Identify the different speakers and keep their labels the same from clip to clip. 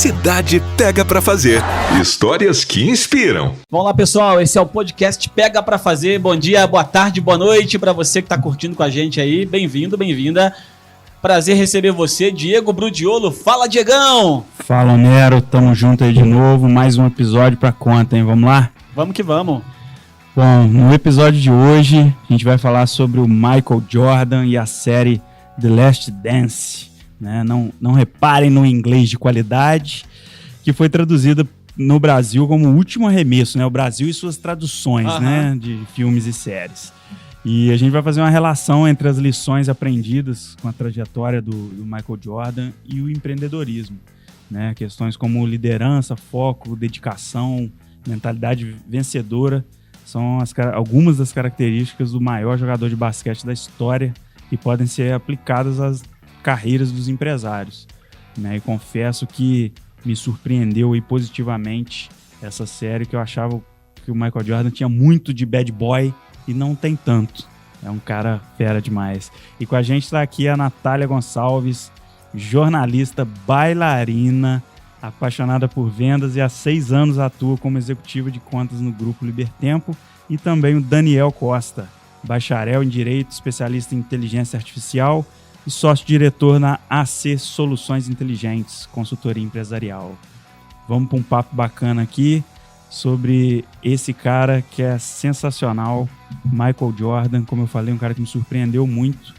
Speaker 1: Cidade Pega Pra Fazer. Histórias que inspiram.
Speaker 2: Vamos lá, pessoal. Esse é o podcast Pega Pra Fazer. Bom dia, boa tarde, boa noite para você que tá curtindo com a gente aí. Bem-vindo, bem-vinda. Prazer receber você, Diego Brudiolo. Fala, Diegão!
Speaker 3: Fala, Nero. Tamo junto aí de novo. Mais um episódio pra conta, hein? Vamos lá?
Speaker 2: Vamos que vamos.
Speaker 3: Bom, no episódio de hoje, a gente vai falar sobre o Michael Jordan e a série The Last Dance. Né? Não reparem no inglês de qualidade, que foi traduzida no Brasil como O Último Arremesso, né? O Brasil e suas traduções, né? De filmes e séries. E a gente vai fazer uma relação entre as lições aprendidas com a trajetória do Michael Jordan e o empreendedorismo. Né? Questões como liderança, foco, dedicação, mentalidade vencedora são algumas das características do maior jogador de basquete da história e podem ser aplicadas às carreiras dos empresários. Né? E confesso que me surpreendeu aí positivamente essa série, que eu achava que o Michael Jordan tinha muito de bad boy e não tem tanto. É um cara fera demais. E com a gente está aqui a Natália Gonçalves, jornalista, bailarina, apaixonada por vendas e há 6 anos atua como executiva de contas no Grupo Libertempo, e também o Daniel Costa, bacharel em Direito, especialista em Inteligência Artificial e sócio-diretor na AC Soluções Inteligentes, consultoria empresarial. Vamos para um papo bacana aqui sobre esse cara que é sensacional, Michael Jordan. Como eu falei, um cara que me surpreendeu muito.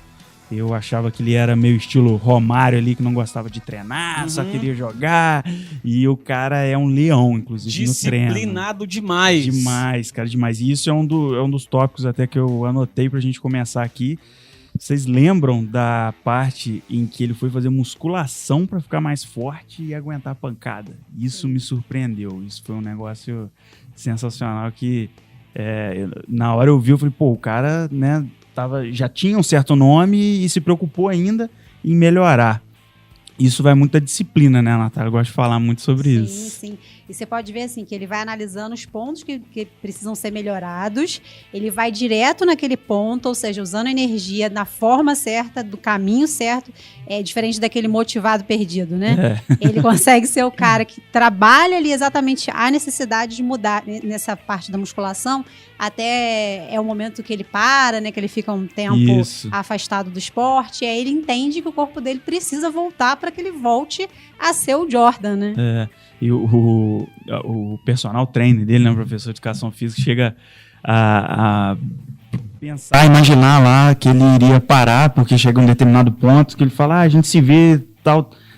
Speaker 3: Eu achava que ele era meio estilo Romário ali, que não gostava de treinar, só queria jogar. E o cara é um leão, inclusive, no treino.
Speaker 2: Disciplinado demais.
Speaker 3: Demais, cara, demais. E isso é um dos tópicos até que eu anotei pra gente começar aqui. Vocês lembram da parte em que ele foi fazer musculação para ficar mais forte e aguentar a pancada? Isso me surpreendeu. Isso foi um negócio sensacional que na hora eu vi, eu falei, pô, o cara, né, já tinha um certo nome e se preocupou ainda em melhorar. Isso vai muito da disciplina, né, Natália? Eu gosto de falar muito sobre isso.
Speaker 4: Sim. E você pode ver assim que ele vai analisando os pontos que precisam ser melhorados, ele vai direto naquele ponto, ou seja, usando a energia na forma certa, do caminho certo, diferente daquele motivado perdido, né? Ele consegue ser o cara que trabalha ali exatamente a necessidade de mudar nessa parte da musculação, até o momento que ele para, né? Que ele fica um tempo afastado do esporte, e aí ele entende que o corpo dele precisa voltar para que ele volte a ser o Jordan, né?
Speaker 3: E o personal trainer dele, né, o professor de educação física, chega a pensar, imaginar lá que ele iria parar, porque chega um determinado ponto que ele fala, a gente se vê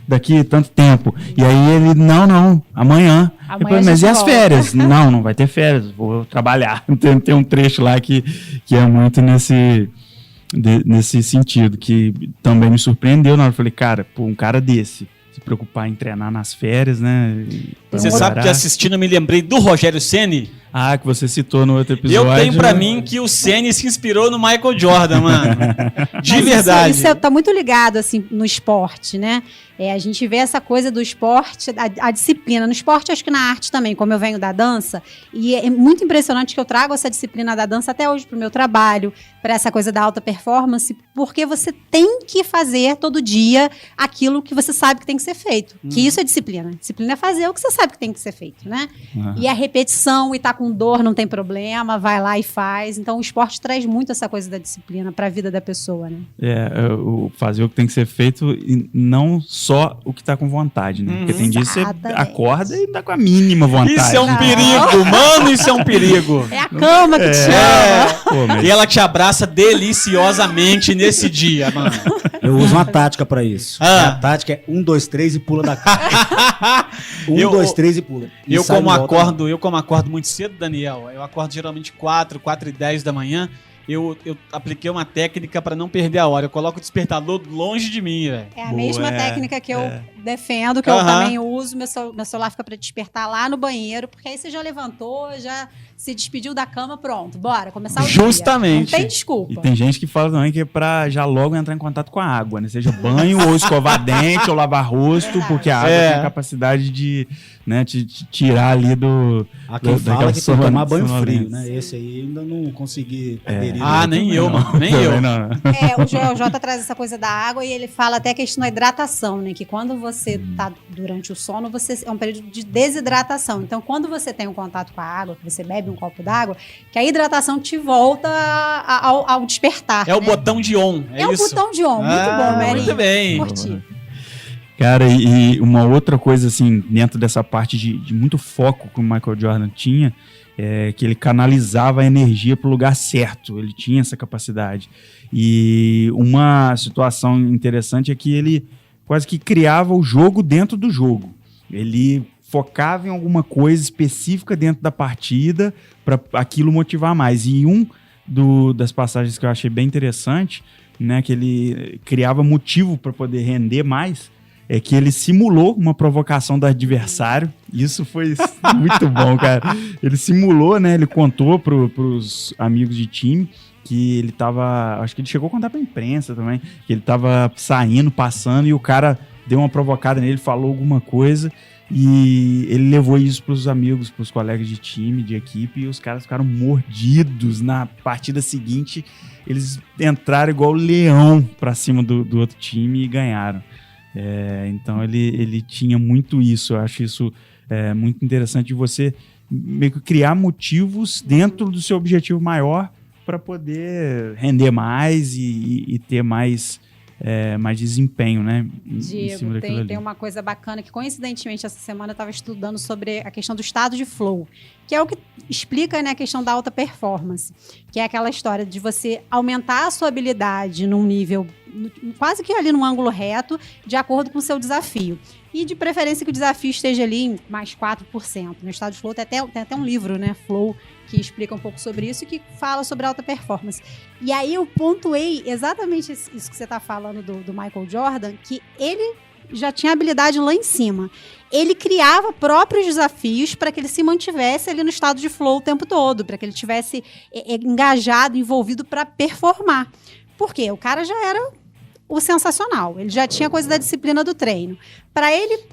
Speaker 3: daqui tanto tempo. E aí ele, não, amanhã. Depois, mas e as férias? Não vai ter férias, vou trabalhar. Tem um trecho lá que é muito nesse sentido, que também me surpreendeu na hora. Eu falei, cara, um cara desse se preocupar em treinar nas férias, né?
Speaker 2: Você sabe que assistindo eu me lembrei do Rogério Ceni?
Speaker 3: Que você citou no outro episódio.
Speaker 2: Eu tenho pra mim que o Ceni se inspirou no Michael Jordan, mano. De verdade.
Speaker 4: Isso tá muito ligado, assim, no esporte, né? A gente vê essa coisa do esporte, a disciplina. No esporte, acho que na arte também, como eu venho da dança. E é muito impressionante que eu trago essa disciplina da dança até hoje pro meu trabalho, para essa coisa da alta performance, porque você tem que fazer todo dia aquilo que você sabe que tem que ser feito. Que isso é disciplina. Disciplina é fazer o que você sabe que tem que ser feito, né? E a repetição, e tá com dor, não tem problema, vai lá e faz. Então, o esporte traz muito essa coisa da disciplina para a vida da pessoa, né?
Speaker 3: Fazer o que tem que ser feito e não só o que tá com vontade, né? Porque tem dia que você acorda e tá com a mínima vontade.
Speaker 2: Isso é um perigo, mano, isso é um perigo.
Speaker 4: É a cama que te chama.
Speaker 2: E ela te abraça deliciosamente nesse dia, mano.
Speaker 5: Eu uso uma tática pra isso. A tática é 1, 2, 3 e pula da cama. 1, 2, 3 e pula.
Speaker 2: Eu como acordo muito cedo, Daniel, eu acordo geralmente 4h10 da manhã. Eu apliquei uma técnica para não perder a hora. Eu coloco o despertador longe de mim, velho.
Speaker 4: É a mesma técnica que eu defendo, que eu também uso. Meu celular fica para despertar lá no banheiro, porque aí você já levantou, já se despediu da cama, pronto, bora, começar o dia.
Speaker 2: Justamente.
Speaker 4: Não tem desculpa.
Speaker 3: E tem gente que fala também que é pra já logo entrar em contato com a água, né? Seja banho, ou escovar dente, ou lavar rosto, porque a água tem a capacidade de, né, te tirar ali do...
Speaker 5: Há quem fala que tem que tomar banho frio, né? Esse aí ainda não consegui aderir.
Speaker 2: Nem eu, mano. Nem eu.
Speaker 4: O Jota traz essa coisa da água e ele fala até a questão da hidratação, né? Que quando você está durante o sono, é um período de desidratação. Então, quando você tem um contato com a água, que você bebe um copo d'água, que a hidratação te volta ao despertar.
Speaker 2: É o botão de on, é isso?
Speaker 4: O botão de on, muito bom, Mary.
Speaker 2: Muito bem.
Speaker 4: Curti.
Speaker 3: Cara, e uma outra coisa, assim, dentro dessa parte de muito foco que o Michael Jordan tinha, é que ele canalizava a energia para o lugar certo, ele tinha essa capacidade. E uma situação interessante é que ele quase que criava o jogo dentro do jogo. Ele focava em alguma coisa específica dentro da partida para aquilo motivar mais. E das passagens que eu achei bem interessante, né, que ele criava motivo para poder render mais, é que ele simulou uma provocação do adversário. Isso foi muito bom, cara. Ele simulou, né? Ele contou pros amigos de time que ele tava... Acho que ele chegou a contar pra imprensa também, que ele tava saindo, passando, e o cara deu uma provocada nele, falou alguma coisa, e ele levou isso pros amigos, pros colegas de time, de equipe, e os caras ficaram mordidos. Na partida seguinte, eles entraram igual leão pra cima do outro time e ganharam. Então ele tinha muito isso. Eu acho isso muito interessante de você meio que criar motivos dentro do seu objetivo maior para poder render mais e ter mais desempenho, né?
Speaker 4: Diego, tem uma coisa bacana que, coincidentemente, essa semana eu estava estudando sobre a questão do estado de flow, que é o que explica, né, a questão da alta performance, que é aquela história de você aumentar a sua habilidade num nível quase que ali num ângulo reto, de acordo com o seu desafio. E de preferência que o desafio esteja ali em mais 4%. No estado de flow tem até um livro, né, Flow, que explica um pouco sobre isso e que fala sobre alta performance. E aí eu pontuei exatamente isso que você está falando do Michael Jordan, que ele já tinha habilidade lá em cima. Ele criava próprios desafios para que ele se mantivesse ali no estado de flow o tempo todo, para que ele estivesse engajado, envolvido para performar. Por quê? O cara já era o sensacional. Ele já tinha coisa da disciplina do treino. Para ele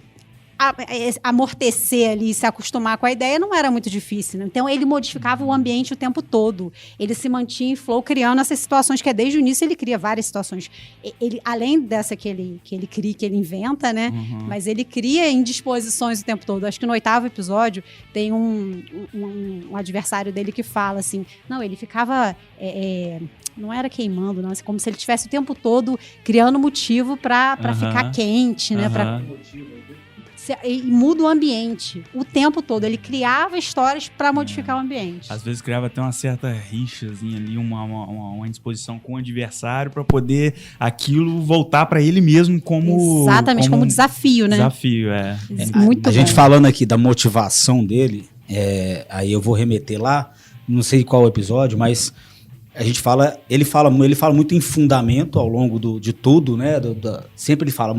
Speaker 4: amortecer ali, se acostumar com a ideia, não era muito difícil, né? Então ele modificava o ambiente o tempo todo. Ele se mantinha em flow, criando essas situações que desde o início ele cria várias situações. Ele, além dessa que ele cria, que ele inventa, né? Uhum. Mas ele cria indisposições o tempo todo. Acho que no 8º episódio tem um adversário dele que fala assim, não, ele ficava... não era queimando, não, assim, como se ele estivesse o tempo todo criando motivo para ficar quente, né? E muda o ambiente o tempo todo. Ele criava histórias para modificar o ambiente.
Speaker 3: Às vezes criava até uma certa rixazinha ali, uma indisposição com o adversário para poder aquilo voltar para ele mesmo como...
Speaker 4: Exatamente, como desafio, né?
Speaker 3: Desafio,
Speaker 5: Muito a gente falando aqui da motivação dele, aí eu vou remeter lá, não sei qual episódio, mas... Ele fala muito em fundamento ao longo de tudo, né? Sempre ele fala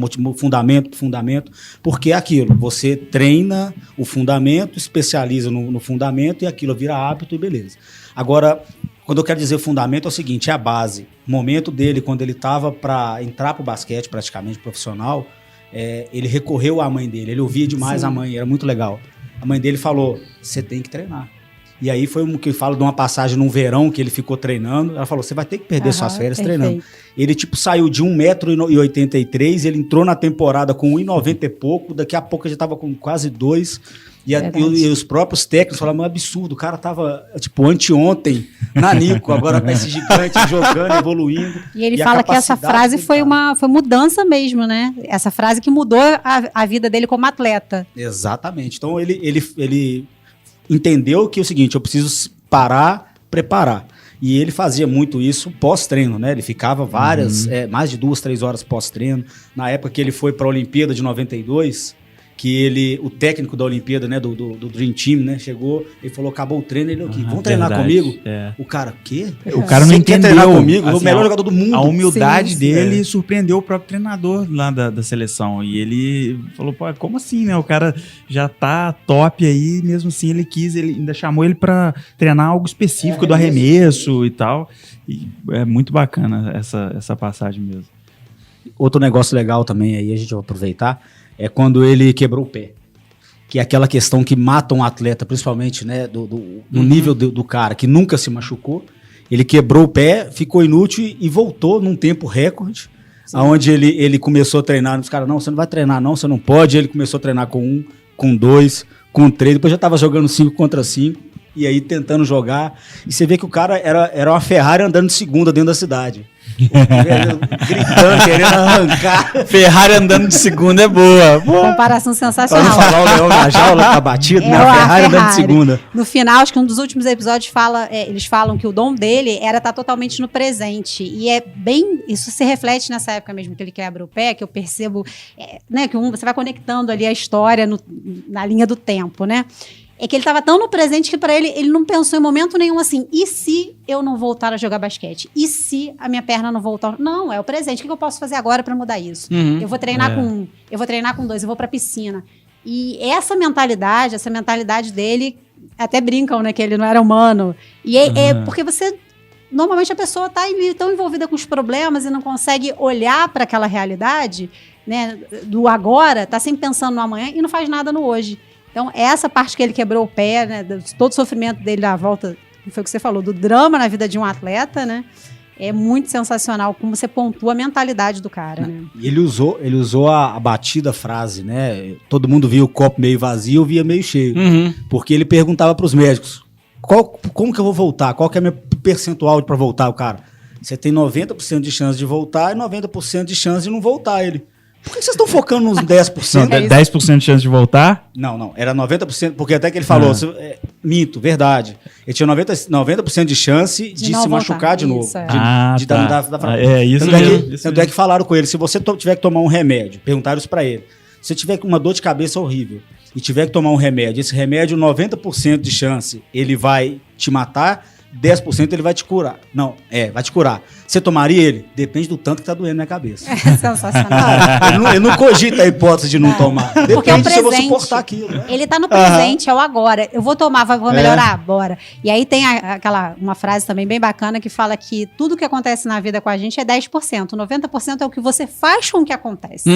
Speaker 5: fundamento, porque é aquilo, você treina o fundamento, especializa no fundamento e aquilo vira hábito e beleza. Agora, quando eu quero dizer fundamento é o seguinte, é a base. O momento dele, quando ele estava para entrar para o basquete praticamente profissional, ele recorreu à mãe dele, ele ouvia demais a mãe, era muito legal. A mãe dele falou, você tem que treinar. E aí foi o que fala de uma passagem num verão que ele ficou treinando. Ela falou, você vai ter que perder suas férias treinando. Ele saiu de 1,83 m, ele entrou na temporada com 1,90 e pouco, daqui a pouco já estava com quase 2. E os próprios técnicos falaram, é um absurdo, o cara tava anteontem na Nico, agora tá esse gigante jogando, evoluindo.
Speaker 4: E ele fala que essa frase foi mudança mesmo, né? Essa frase que mudou a vida dele como atleta.
Speaker 5: Exatamente. Então ele entendeu que é o seguinte, eu preciso parar, preparar. E ele fazia muito isso pós-treino, né? Ele ficava mais de 2-3 horas pós-treino. Na época que ele foi para a Olimpíada de 92, que o técnico da Olimpíada, né, do Dream Team, né, chegou, ele falou, acabou o treino, ele, vamos treinar comigo? O cara, o quê?
Speaker 3: O cara não entendeu.
Speaker 5: Quer treinar comigo? Assim, o melhor jogador do mundo.
Speaker 3: A humildade dele surpreendeu o próprio treinador lá da seleção. E ele falou, pô, como assim, né? O cara já tá top aí, mesmo assim ele ainda chamou ele pra treinar algo específico do arremesso e tal. E é muito bacana essa passagem mesmo.
Speaker 5: Outro negócio legal também aí, a gente vai aproveitar, é quando ele quebrou o pé. Que é aquela questão que mata um atleta, principalmente, né, no nível do cara, que nunca se machucou. Ele quebrou o pé, ficou inútil e voltou num tempo recorde Onde ele começou a treinar, os caras, não, você não vai treinar não, você não pode. Ele começou a treinar com 1, com 2, com 3, depois já tava jogando 5 contra 5, e aí tentando jogar. E você vê que o cara era uma Ferrari andando de segunda dentro da cidade. Gritando, querendo arrancar.
Speaker 3: Ferrari andando de segunda é boa.
Speaker 4: Comparação
Speaker 5: Pra não
Speaker 4: sensacional.
Speaker 5: falar o leão na jaula, tá batido, né? A Ferrari andando de segunda.
Speaker 4: No final, acho que um dos últimos episódios eles falam que o dom dele era estar totalmente no presente. E isso se reflete nessa época mesmo que ele quebra o pé, que eu percebo, né, que você vai conectando ali a história na linha do tempo, né? É que ele estava tão no presente que para ele não pensou em momento nenhum assim, e se eu não voltar a jogar basquete? E se a minha perna não voltar? Não, é o presente. O que eu posso fazer agora para mudar isso? Eu vou treinar com 1, eu vou treinar com 2, eu vou para piscina. E essa mentalidade dele, até brincam, né, que ele não era humano. E é porque normalmente a pessoa está tão envolvida com os problemas e não consegue olhar para aquela realidade, né, do agora, está sempre pensando no amanhã e não faz nada no hoje. Então, essa parte que ele quebrou o pé, né, todo o sofrimento dele da volta, foi o que você falou, do drama na vida de um atleta, né? É muito sensacional como você pontua a mentalidade do cara, né?
Speaker 5: E ele usou a batida frase, né? Todo mundo via o copo meio vazio, eu via meio cheio. Porque ele perguntava para os médicos, como que eu vou voltar? Qual que é a minha percentual para voltar? O cara, você tem 90% de chance de voltar e 90% de chance de não voltar. Ele... Por que vocês estão focando nos 10%?
Speaker 3: Não, 10% de chance de voltar?
Speaker 5: Não, era 90%, porque até que ele falou, minto, verdade. Ele tinha 90% de chance de se machucar de novo.
Speaker 4: Isso,
Speaker 3: isso mesmo.
Speaker 5: Tanto é que falaram com ele, se você tiver que tomar um remédio, perguntaram isso pra ele, se você tiver com uma dor de cabeça horrível e tiver que tomar um remédio, esse remédio, 90% de chance, ele vai te matar, 10% ele vai te curar. Não, vai te curar. Você tomaria ele? Depende do tanto que tá doendo na minha cabeça.
Speaker 4: É sensacional.
Speaker 5: Ele não cogita a hipótese de não tomar.
Speaker 4: Porque é o
Speaker 5: Depende se eu vou
Speaker 4: presente.
Speaker 5: suportar aquilo. Né?
Speaker 4: Ele tá no presente, é o agora. Eu vou tomar, vou melhorar? Bora. E aí tem uma frase também bem bacana que fala que tudo que acontece na vida com a gente é 10%. 90% é o que você faz com o que acontece.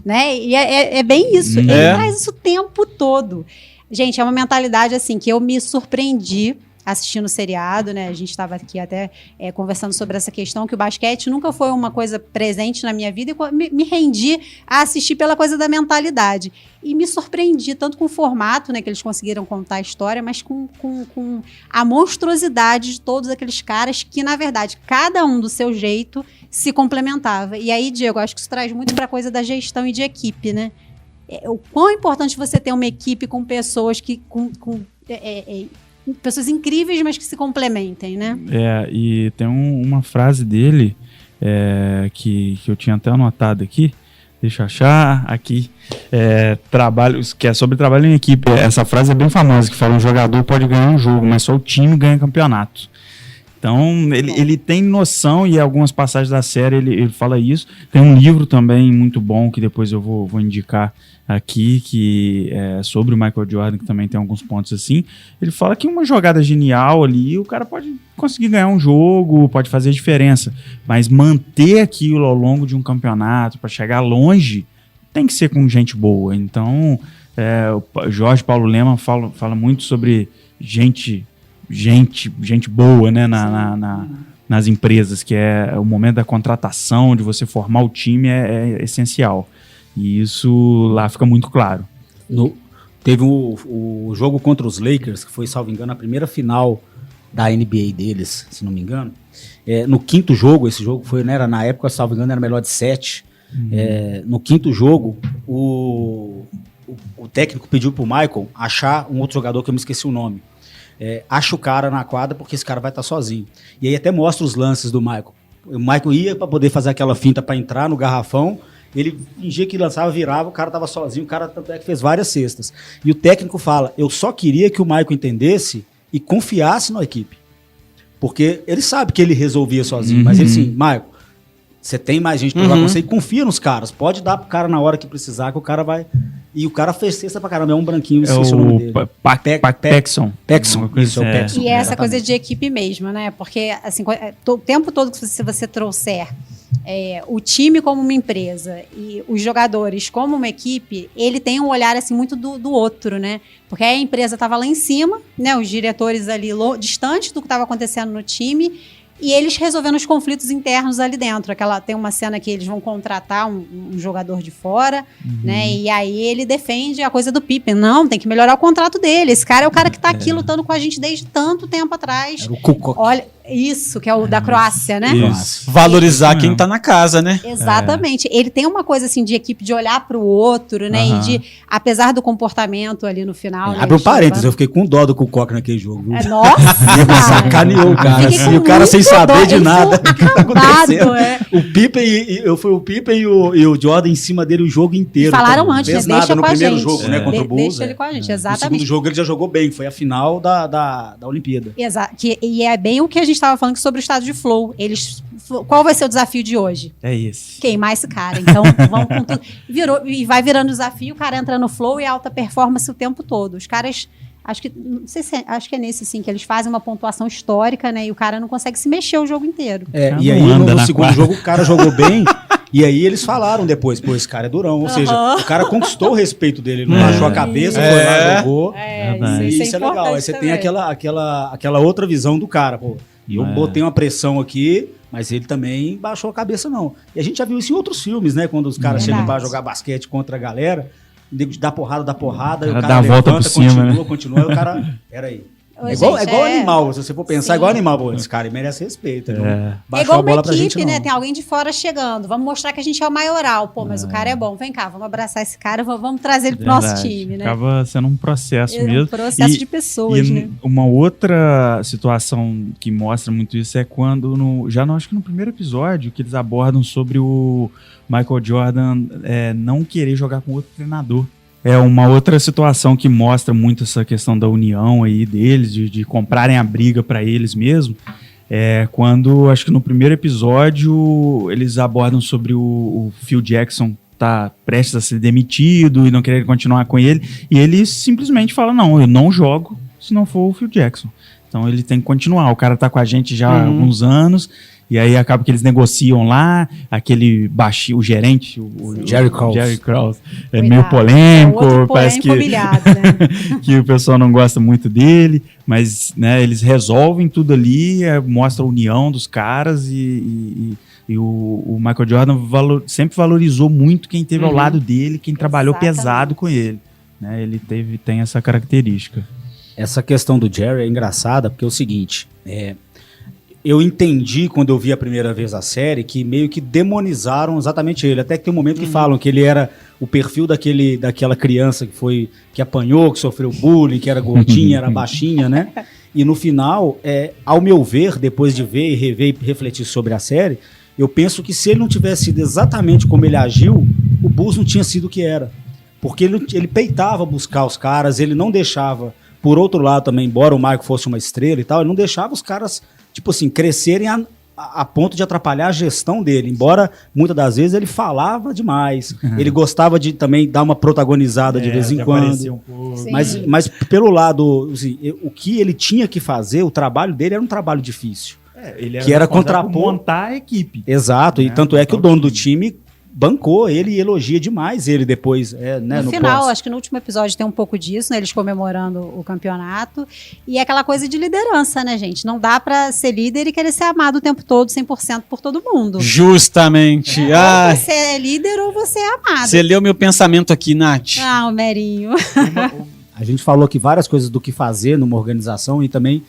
Speaker 4: Né? E é bem isso. Ele traz isso o tempo todo. Gente, é uma mentalidade assim que eu me surpreendi assistindo o seriado, né? A gente estava aqui até conversando sobre essa questão, que o basquete nunca foi uma coisa presente na minha vida e me rendi a assistir pela coisa da mentalidade. E me surpreendi tanto com o formato, né, que eles conseguiram contar a história, mas com a monstruosidade de todos aqueles caras que, na verdade, cada um do seu jeito se complementava. E aí, Diego, acho que isso traz muito para a coisa da gestão e de equipe, né? O quão importante você ter uma equipe com pessoas que... pessoas incríveis, mas que se complementem, né?
Speaker 3: E tem uma frase dele que eu tinha até anotado aqui, deixa eu achar aqui, que é sobre trabalho em equipe. Essa frase é bem famosa, que fala: um jogador pode ganhar um jogo, mas só o time ganha campeonato. Então, ele tem noção, e em algumas passagens da série ele fala isso. Tem um livro também muito bom, que depois eu vou indicar aqui, que é sobre o Michael Jordan, que também tem alguns pontos assim. Ele fala que uma jogada genial ali, o cara pode conseguir ganhar um jogo, pode fazer diferença, mas manter aquilo ao longo de um campeonato, para chegar longe, tem que ser com gente boa. Então, o Jorge Paulo Lemann fala muito sobre gente boa, né, nas empresas, que é o momento da contratação, de você formar o time, é essencial. E isso lá fica muito claro.
Speaker 5: Teve o jogo contra os Lakers, que foi, salvo engano, a primeira final da NBA deles, se não me engano. No quinto jogo, esse jogo foi, né, era, na época, salvo engano, era melhor de 7. No quinto jogo, o técnico pediu pro Michael achar um outro jogador que eu me esqueci o nome. Acha o cara na quadra porque esse cara vai estar sozinho. E aí até mostra os lances do Michael. O Michael ia para poder fazer aquela finta para entrar no garrafão, ele fingia que lançava, virava, o cara estava sozinho, o cara tanto é que fez várias cestas. E o técnico fala: eu só queria que o Michael entendesse e confiasse na equipe. Porque ele sabe que ele resolvia sozinho, mas ele assim: Michael, você tem mais gente para jogar com você e confia nos caras, pode dar pro cara na hora que precisar, que o cara vai... E o cara fez cesta pra caramba, é um branquinho, esqueci o nome dele.
Speaker 3: Paxson.
Speaker 5: Paxson, isso, é o Paxson.
Speaker 4: E essa coisa de equipe mesmo, né? Porque, assim, o tempo todo que você trouxer o time como uma empresa e os jogadores como uma equipe, ele tem um olhar, assim, muito do outro, né? Porque a empresa estava lá em cima, né? Os diretores ali distantes do que estava acontecendo no time, E eles resolvendo os conflitos internos ali dentro. Tem uma cena que eles vão contratar um jogador de fora, né? E aí ele defende a coisa do Pippen. Não, tem que melhorar o contrato dele. Esse cara é o cara que tá aqui lutando com a gente desde tanto tempo atrás.
Speaker 5: Era o Kukoc.
Speaker 4: Olha, isso, que é o da Croácia, né?
Speaker 2: Isso. Valorizar quem tá na casa, né?
Speaker 4: Exatamente. Ele tem uma coisa assim de equipe de olhar pro outro, né? E de, apesar do comportamento ali no final. Né,
Speaker 5: Abre um parênteses, eu fiquei com dó do Kukoc naquele jogo. Viu?
Speaker 4: Nossa!
Speaker 5: Sacaneou o cara.
Speaker 4: Fiquei com
Speaker 5: E o cara sem
Speaker 4: muito
Speaker 5: saber
Speaker 4: dó.
Speaker 5: de
Speaker 4: Ele
Speaker 5: nada.
Speaker 4: foi
Speaker 5: O que tá acontecendo?
Speaker 4: acabado,
Speaker 5: O Pippen, foi o Pippen e o Jordan em cima dele o jogo inteiro.
Speaker 4: Falaram
Speaker 5: Não
Speaker 4: antes,
Speaker 5: fez
Speaker 4: né?
Speaker 5: nada
Speaker 4: Deixa
Speaker 5: no
Speaker 4: com a
Speaker 5: primeiro
Speaker 4: gente.
Speaker 5: jogo, né? Contra o Bulls.
Speaker 4: Deixa ele com a gente,
Speaker 5: No
Speaker 4: exatamente.
Speaker 5: segundo jogo ele já jogou bem, foi a final da Olimpíada.
Speaker 4: E é bem o que a gente estava falando sobre o estado de flow. Qual vai ser o desafio de hoje?
Speaker 3: É esse.
Speaker 4: Queimar esse cara. Então, vamos com tudo. E vai virando desafio, o cara entra no flow e alta performance o tempo todo. Os caras, acho que é nesse sim, que eles fazem uma pontuação histórica, né? E o cara não consegue se mexer o jogo inteiro.
Speaker 5: E aí no segundo jogo o cara jogou bem. E aí eles falaram depois, pô, esse cara é durão. Ou seja, o cara conquistou o respeito dele. Ele não baixou a cabeça, foi lá, jogou. Isso é legal. Aí você tem aquela outra visão do cara, pô. E eu botei uma pressão aqui, mas ele também baixou a cabeça, não. E a gente já viu isso em outros filmes, né? Quando os caras chegam pra jogar basquete contra a galera, dá porrada, e o cara
Speaker 3: dá a volta por cima,
Speaker 5: continua, e o cara... Peraí.
Speaker 4: Ô,
Speaker 5: É igual
Speaker 4: gente,
Speaker 5: animal, se você for pensar, é igual animal. Pô, esse cara merece respeito. Não
Speaker 4: É
Speaker 5: baixou
Speaker 4: igual
Speaker 5: a bola
Speaker 4: uma
Speaker 5: pra
Speaker 4: equipe,
Speaker 5: gente,
Speaker 4: né?
Speaker 5: não.
Speaker 4: Tem alguém de fora chegando. Vamos mostrar que a gente é o maioral. Pô, mas o cara é bom. Vem cá, vamos abraçar esse cara, vamos trazer ele pro nosso time, né?
Speaker 3: Acaba sendo um processo
Speaker 4: É um
Speaker 3: mesmo.
Speaker 4: processo de pessoas, né?
Speaker 3: Uma outra situação que mostra muito isso é quando, acho que no primeiro episódio, que eles abordam sobre o Michael Jordan não querer jogar com outro treinador. É uma outra situação que mostra muito essa questão da união aí deles, de comprarem a briga para eles mesmo. É quando, acho que no primeiro episódio, eles abordam sobre o Phil Jackson tá prestes a ser demitido e não querer continuar com ele. E ele simplesmente fala, não, eu não jogo se não for o Phil Jackson. Então ele tem que continuar. O cara tá com a gente já há alguns anos. E aí acaba que eles negociam lá, aquele baixinho, o gerente, o
Speaker 5: Jerry
Speaker 3: Krause, é
Speaker 4: Cuidado.
Speaker 3: meio polêmico,
Speaker 4: Outro
Speaker 3: parece que,
Speaker 4: humilhado, né?
Speaker 3: que o pessoal não gosta muito dele, mas né, eles resolvem tudo ali, mostra a união dos caras e o Michael Jordan sempre valorizou muito quem esteve ao lado dele, quem trabalhou pesado com ele. Né, ele tem essa característica.
Speaker 5: Essa questão do Jerry é engraçada, porque é o seguinte, eu entendi quando eu vi a primeira vez a série que meio que demonizaram exatamente ele. Até que tem um momento que falam que ele era o perfil daquela criança que apanhou, que sofreu bullying, que era gordinha, era baixinha, né? E no final, ao meu ver, depois de ver e rever e refletir sobre a série, eu penso que se ele não tivesse sido exatamente como ele agiu, o Bulls não tinha sido o que era. Porque ele peitava buscar os caras, ele não deixava, por outro lado também, embora o Michael fosse uma estrela e tal, ele não deixava os caras, tipo assim, crescerem a ponto de atrapalhar a gestão dele. Embora, muitas das vezes, ele falava demais. Ele gostava de também dar uma protagonizada de vez em quando.
Speaker 3: Um pouco.
Speaker 5: Mas pelo lado, assim, o que ele tinha que fazer, o trabalho dele era um trabalho difícil.
Speaker 3: Ele
Speaker 5: que era contrapor...
Speaker 3: montar a equipe.
Speaker 5: Exato, e tanto é que o dono do time bancou ele e elogia demais ele depois, né,
Speaker 4: no final, acho que no último episódio tem um pouco disso, né, eles comemorando o campeonato, e é aquela coisa de liderança, né, gente? Não dá pra ser líder e querer ser amado o tempo todo, 100% por todo mundo.
Speaker 2: Justamente.
Speaker 4: Ou você é líder ou você é amado.
Speaker 2: Você leu meu pensamento aqui, Nath.
Speaker 4: Ah, o Merinho.
Speaker 5: A gente falou aqui várias coisas do que fazer numa organização e também,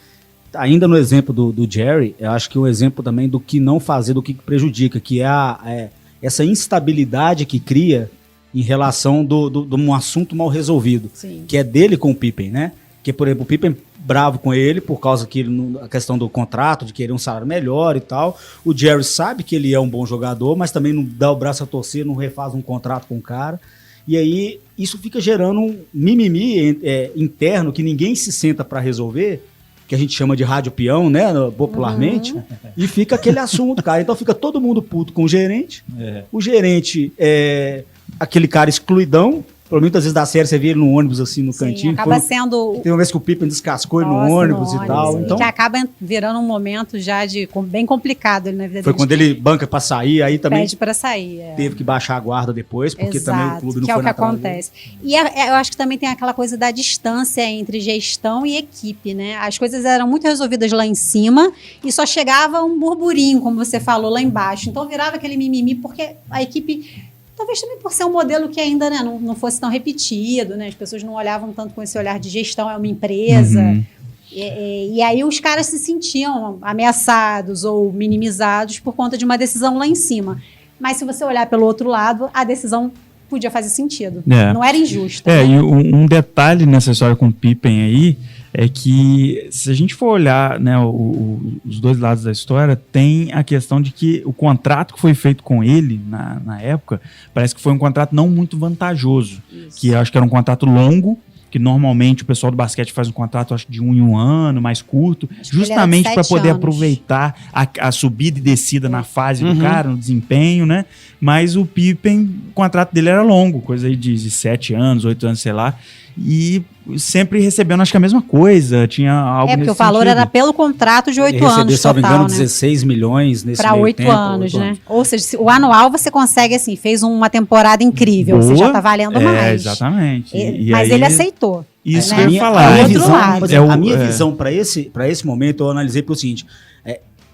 Speaker 5: ainda no exemplo do Jerry, eu acho que um exemplo também do que não fazer, do que prejudica, que é essa instabilidade que cria em relação de um assunto mal resolvido.
Speaker 4: Sim.
Speaker 5: Que é dele com o Pippen, né? Que, por exemplo, o Pippen bravo com ele por causa que a questão do contrato, de querer um salário melhor e tal. O Jerry sabe que ele é um bom jogador, mas também não dá o braço a torcer, não refaz um contrato com o cara. E aí isso fica gerando um mimimi interno que ninguém se senta para resolver, que a gente chama de rádio peão, né, popularmente, e fica aquele assunto, cara. Então fica todo mundo puto com o gerente. O gerente é aquele cara excluidão, muitas vezes da série você vê ele no ônibus, assim, no cantinho.
Speaker 4: Acaba sendo...
Speaker 5: Tem uma vez que o Pippen descascou ele no
Speaker 4: Nossa,
Speaker 5: ônibus e tal. Então,
Speaker 4: que acaba virando um momento já bem complicado na vida dele.
Speaker 5: foi quando ele banca pra sair, aí também
Speaker 4: pede pra sair.
Speaker 5: teve que baixar a guarda depois, porque também o clube não
Speaker 4: que
Speaker 5: foi
Speaker 4: é o que
Speaker 5: na dele.
Speaker 4: acontece. E eu acho que também tem aquela coisa da distância entre gestão e equipe, né? As coisas eram muito resolvidas lá em cima e só chegava um burburinho, como você falou, lá embaixo. Então virava aquele mimimi, porque a equipe... Talvez também por ser um modelo que ainda, né, não fosse tão repetido, né? As pessoas não olhavam tanto com esse olhar de gestão, é uma empresa.
Speaker 3: Uhum.
Speaker 4: E aí os caras se sentiam ameaçados ou minimizados por conta de uma decisão lá em cima. Mas se você olhar pelo outro lado, a decisão podia fazer sentido. Não era injusta.
Speaker 3: Né? E um detalhe nessa história com o Pippen aí é que, se a gente for olhar, né, os dois lados da história, tem a questão de que o contrato que foi feito com ele na época, parece que foi um contrato não muito vantajoso. Isso. Que eu acho que era um contrato longo, que normalmente o pessoal do basquete faz um contrato, acho, de 1 em 1 ano, mais curto, justamente para poder aproveitar a subida e descida na fase do cara, no desempenho, né? Mas o Pippen, o contrato dele era longo, coisa aí de 7 anos, 8 anos, sei lá, e sempre recebendo, acho que a mesma coisa, tinha algo
Speaker 4: porque o valor era pelo contrato de 8 anos total,
Speaker 5: salvo engano,
Speaker 4: né?
Speaker 5: 16 milhões nesse
Speaker 4: para 8 anos, né? Ou seja, o anual você consegue, assim, fez uma temporada incrível, você já tá valendo mais.
Speaker 3: Exatamente.
Speaker 4: Mas aí, ele aceitou.
Speaker 3: Isso
Speaker 4: né?
Speaker 3: que eu ia falar.
Speaker 5: A minha visão para esse momento, eu analisei pelo seguinte,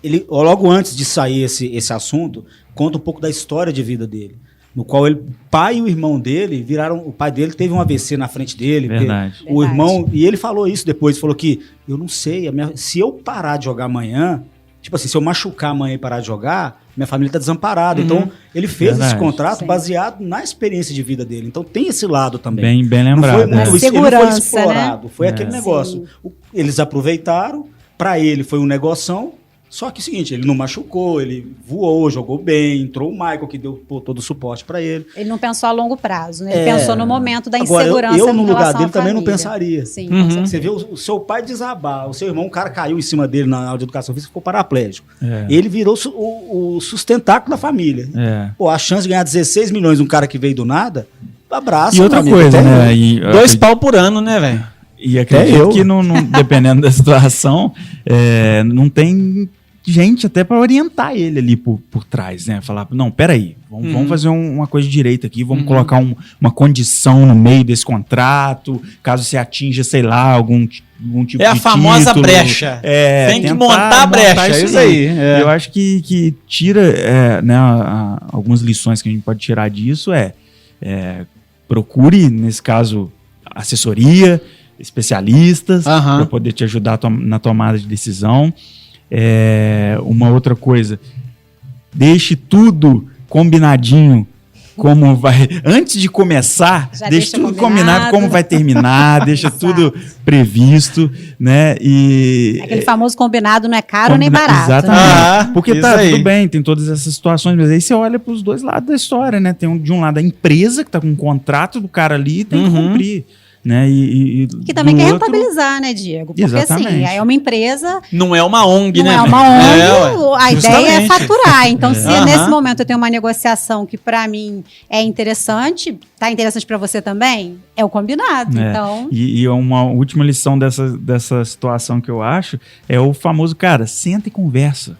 Speaker 5: ele, logo antes de sair esse assunto, conta um pouco da história de vida dele. No qual o pai e o irmão dele o pai dele teve um AVC na frente dele.
Speaker 3: Verdade.
Speaker 5: O irmão, e ele falou isso depois, falou que, eu não sei, se eu parar de jogar amanhã, tipo assim, se eu machucar amanhã e parar de jogar, minha família tá desamparada. Então, ele fez esse contrato baseado na experiência de vida dele. Então, tem esse lado também.
Speaker 3: Bem lembrado.
Speaker 5: Não foi
Speaker 4: segurança,
Speaker 5: explorado,
Speaker 4: né?
Speaker 5: foi aquele negócio. Eles aproveitaram, pra ele foi um negoção. Só que é o seguinte, ele não machucou, ele voou, jogou bem, entrou o Michael, que deu todo o suporte pra ele.
Speaker 4: Ele não pensou a longo prazo, né? Ele pensou no momento da insegurança.
Speaker 5: Agora, eu no lugar dele também não pensaria.
Speaker 4: Sim,
Speaker 5: Você vê o seu pai desabar, o seu irmão, um cara caiu em cima dele na aula de educação física e ficou paraplégico. Ele virou o sustentáculo da família. Pô, a chance de ganhar 16 milhões de um cara que veio do nada, abraça.
Speaker 3: E outra coisa, né?
Speaker 2: 2 pau por ano, né, velho?
Speaker 3: E acredito que, dependendo da situação, não tem gente até para orientar ele ali por trás, né? Falar, não, peraí, vamos fazer uma coisa direita aqui, vamos colocar uma condição no meio desse contrato, caso você atinja, sei lá, algum tipo de título.
Speaker 2: É a famosa brecha. Tem que montar a brecha, é isso aí.
Speaker 3: Eu acho que tira, né, algumas lições que a gente pode tirar disso procure, nesse caso, assessoria, especialistas, para poder te ajudar na tomada de decisão. Uma outra coisa, deixe tudo combinadinho, como vai, antes de começar, deixa tudo combinado, como vai terminar, deixa tudo previsto, né? E
Speaker 4: aquele famoso combinado não é caro nem barato.
Speaker 3: Exatamente. Porque tudo bem, tem todas essas situações, mas aí você olha para os dois lados da história, né? Tem de um lado a empresa que está com um contrato do cara ali e tem que cumprir. Né?
Speaker 4: Que também quer rentabilizar, né, Diego? Porque assim, é uma empresa...
Speaker 2: Não é uma ONG, né?
Speaker 4: Não é uma ONG, a ideia é faturar. Então, se nesse momento eu tenho uma negociação que para mim é interessante, tá interessante para você também, é o combinado. Então...
Speaker 3: E uma última lição dessa situação que eu acho é o famoso, cara, senta e conversa.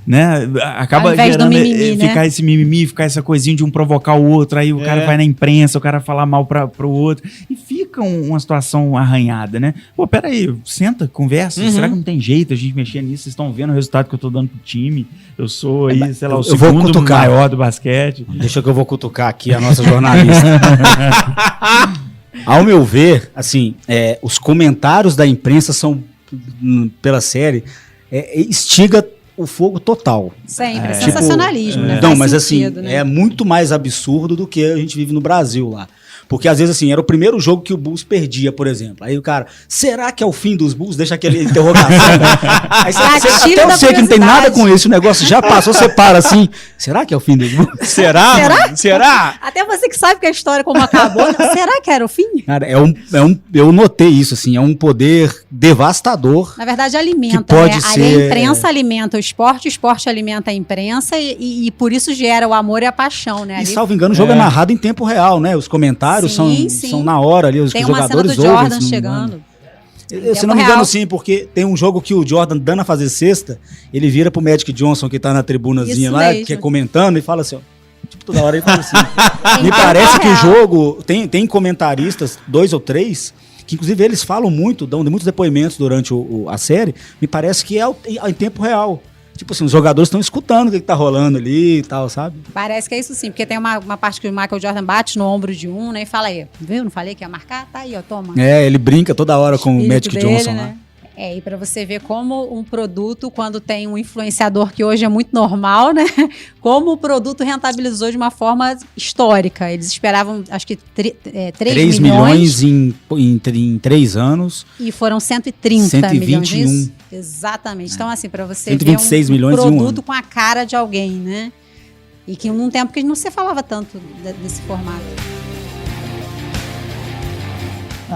Speaker 3: Né? Acaba gerando ficar esse mimimi, ficar essa coisinha de um provocar o outro, aí o cara vai na imprensa, o cara falar mal pro outro, e fica uma situação arranhada, né? Pô, peraí, senta, conversa, será que não tem jeito a gente mexer nisso? Vocês estão vendo o resultado que eu tô dando pro time? Eu sou aí, sei lá, o segundo maior do basquete.
Speaker 5: Deixa que eu vou cutucar aqui a nossa jornalista. Ao meu ver, assim, os comentários da imprensa são, pela série, instiga o fogo total.
Speaker 4: Sempre, sensacionalismo, né?
Speaker 5: Não, mas sentido, assim, né? É muito mais absurdo do que a gente vive no Brasil lá. Porque às vezes, assim, era o primeiro jogo que o Bulls perdia, por exemplo. Aí o cara, será que é o fim dos Bulls? Deixa aquele interrogação. Aí até eu sei que não tem nada com isso, o negócio já passou, você para assim, será que é o fim dos Bulls?
Speaker 2: Será?
Speaker 4: Até você que sabe que a história como acabou, será que era o fim?
Speaker 5: Cara, eu notei isso, assim, é um poder devastador.
Speaker 4: Na verdade, alimenta,
Speaker 5: que pode ser...
Speaker 4: A imprensa alimenta o esporte alimenta a imprensa e por isso gera o amor e a paixão, né?
Speaker 5: E salvo engano, o jogo é narrado em tempo real, né? Os comentários. vários
Speaker 4: Sim,
Speaker 5: são na hora ali, os
Speaker 4: Tem
Speaker 5: que os
Speaker 4: uma cena
Speaker 5: jogadores
Speaker 4: do
Speaker 5: ouvem.
Speaker 4: Jordan
Speaker 5: se não me
Speaker 4: chegando.
Speaker 5: engano. Se não me engano,
Speaker 4: real.
Speaker 5: sim, porque tem um jogo que o Jordan, dando a fazer cesta, ele vira pro Magic Johnson, que tá na tribunazinha
Speaker 4: Isso
Speaker 5: lá,
Speaker 4: mesmo.
Speaker 5: que é comentando, e fala assim, ó. Tipo, toda hora ele fala assim.
Speaker 4: Em
Speaker 5: Me
Speaker 4: tempo
Speaker 5: parece que o
Speaker 4: real.
Speaker 5: jogo tem comentaristas, 2 ou 3, que inclusive eles falam muito, dão muitos depoimentos durante a série. Me parece que é em tempo real. Tipo assim, os jogadores estão escutando o que tá rolando ali e tal, sabe?
Speaker 4: Parece que é isso sim, porque tem uma parte que o Michael Jordan bate no ombro de um, né? E fala aí, viu? Não falei que ia marcar? Tá aí, ó, toma.
Speaker 5: É, ele brinca toda hora com o
Speaker 4: Espírito
Speaker 5: Magic
Speaker 4: dele,
Speaker 5: Johnson
Speaker 4: né?
Speaker 5: lá.
Speaker 4: É, e pra você ver como um produto, quando tem um influenciador que hoje é muito normal, né? Como o produto rentabilizou de uma forma histórica. Eles esperavam, acho que 3
Speaker 5: milhões em 3 anos.
Speaker 4: e foram 130 milhões.
Speaker 5: 121.
Speaker 4: Isso? Exatamente. Então, assim, pra você
Speaker 5: 126
Speaker 4: ver
Speaker 5: milhões em um
Speaker 4: produto
Speaker 5: ano.
Speaker 4: com a cara de alguém, né? E que num tempo que não se falava tanto desse formato.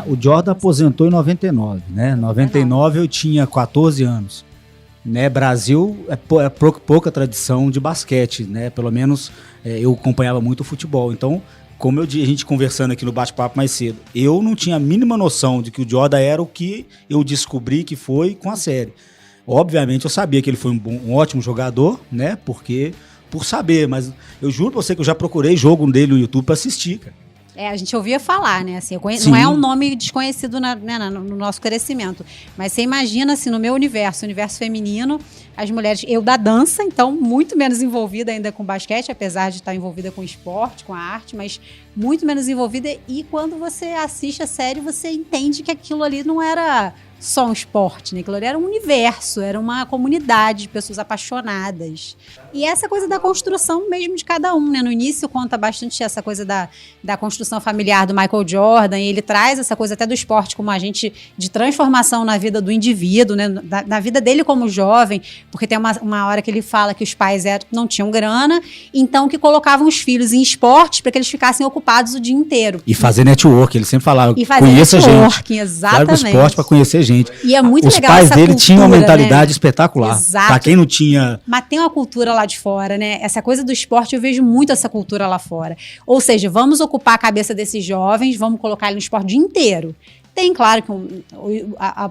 Speaker 5: O Jordan aposentou em 99, né? 99 eu tinha 14 anos. Né? Brasil é pouca tradição de basquete, né? Pelo menos eu acompanhava muito o futebol. Então, como a gente conversando aqui no bate-papo mais cedo, eu não tinha a mínima noção de que o Jordan era o que eu descobri que foi com a série. Obviamente eu sabia que ele foi um ótimo jogador, né? Por saber, mas eu juro pra você que eu já procurei jogo dele no YouTube pra assistir, cara.
Speaker 4: A gente ouvia falar, né? Assim,
Speaker 5: Sim.
Speaker 4: não é um nome desconhecido no nosso crescimento. Mas você imagina, assim, no meu universo feminino, as mulheres, eu da dança, então muito menos envolvida ainda com basquete, apesar de estar envolvida com esporte, com a arte, mas muito menos envolvida. E quando você assiste a série, você entende que aquilo ali não era só um esporte, né? Aquilo ali era um universo, era uma comunidade de pessoas apaixonadas. E essa coisa da construção mesmo de cada um, né? No início conta bastante essa coisa da construção familiar do Michael Jordan, e ele traz essa coisa até do esporte como agente de transformação na vida do indivíduo, né? Na vida dele como jovem, porque tem uma hora que ele fala que os pais não tinham grana, então que colocavam os filhos em esportes para que eles ficassem ocupados o dia inteiro.
Speaker 5: E fazer network, ele sempre falava,
Speaker 4: E fazer
Speaker 5: conheça
Speaker 4: networking,
Speaker 5: gente.
Speaker 4: exatamente.
Speaker 5: Vai pro esporte pra conhecer gente.
Speaker 4: E é muito
Speaker 5: Os
Speaker 4: legal
Speaker 5: pais
Speaker 4: essa
Speaker 5: dele
Speaker 4: cultura,
Speaker 5: tinham uma mentalidade
Speaker 4: né?
Speaker 5: espetacular.
Speaker 4: Exato.
Speaker 5: Pra quem não tinha...
Speaker 4: Mas tem uma cultura lá de fora, né? Essa coisa do esporte, eu vejo muito essa cultura lá fora. Ou seja, vamos ocupar a cabeça desses jovens, vamos colocar ele no esporte o dia inteiro. Tem, claro, que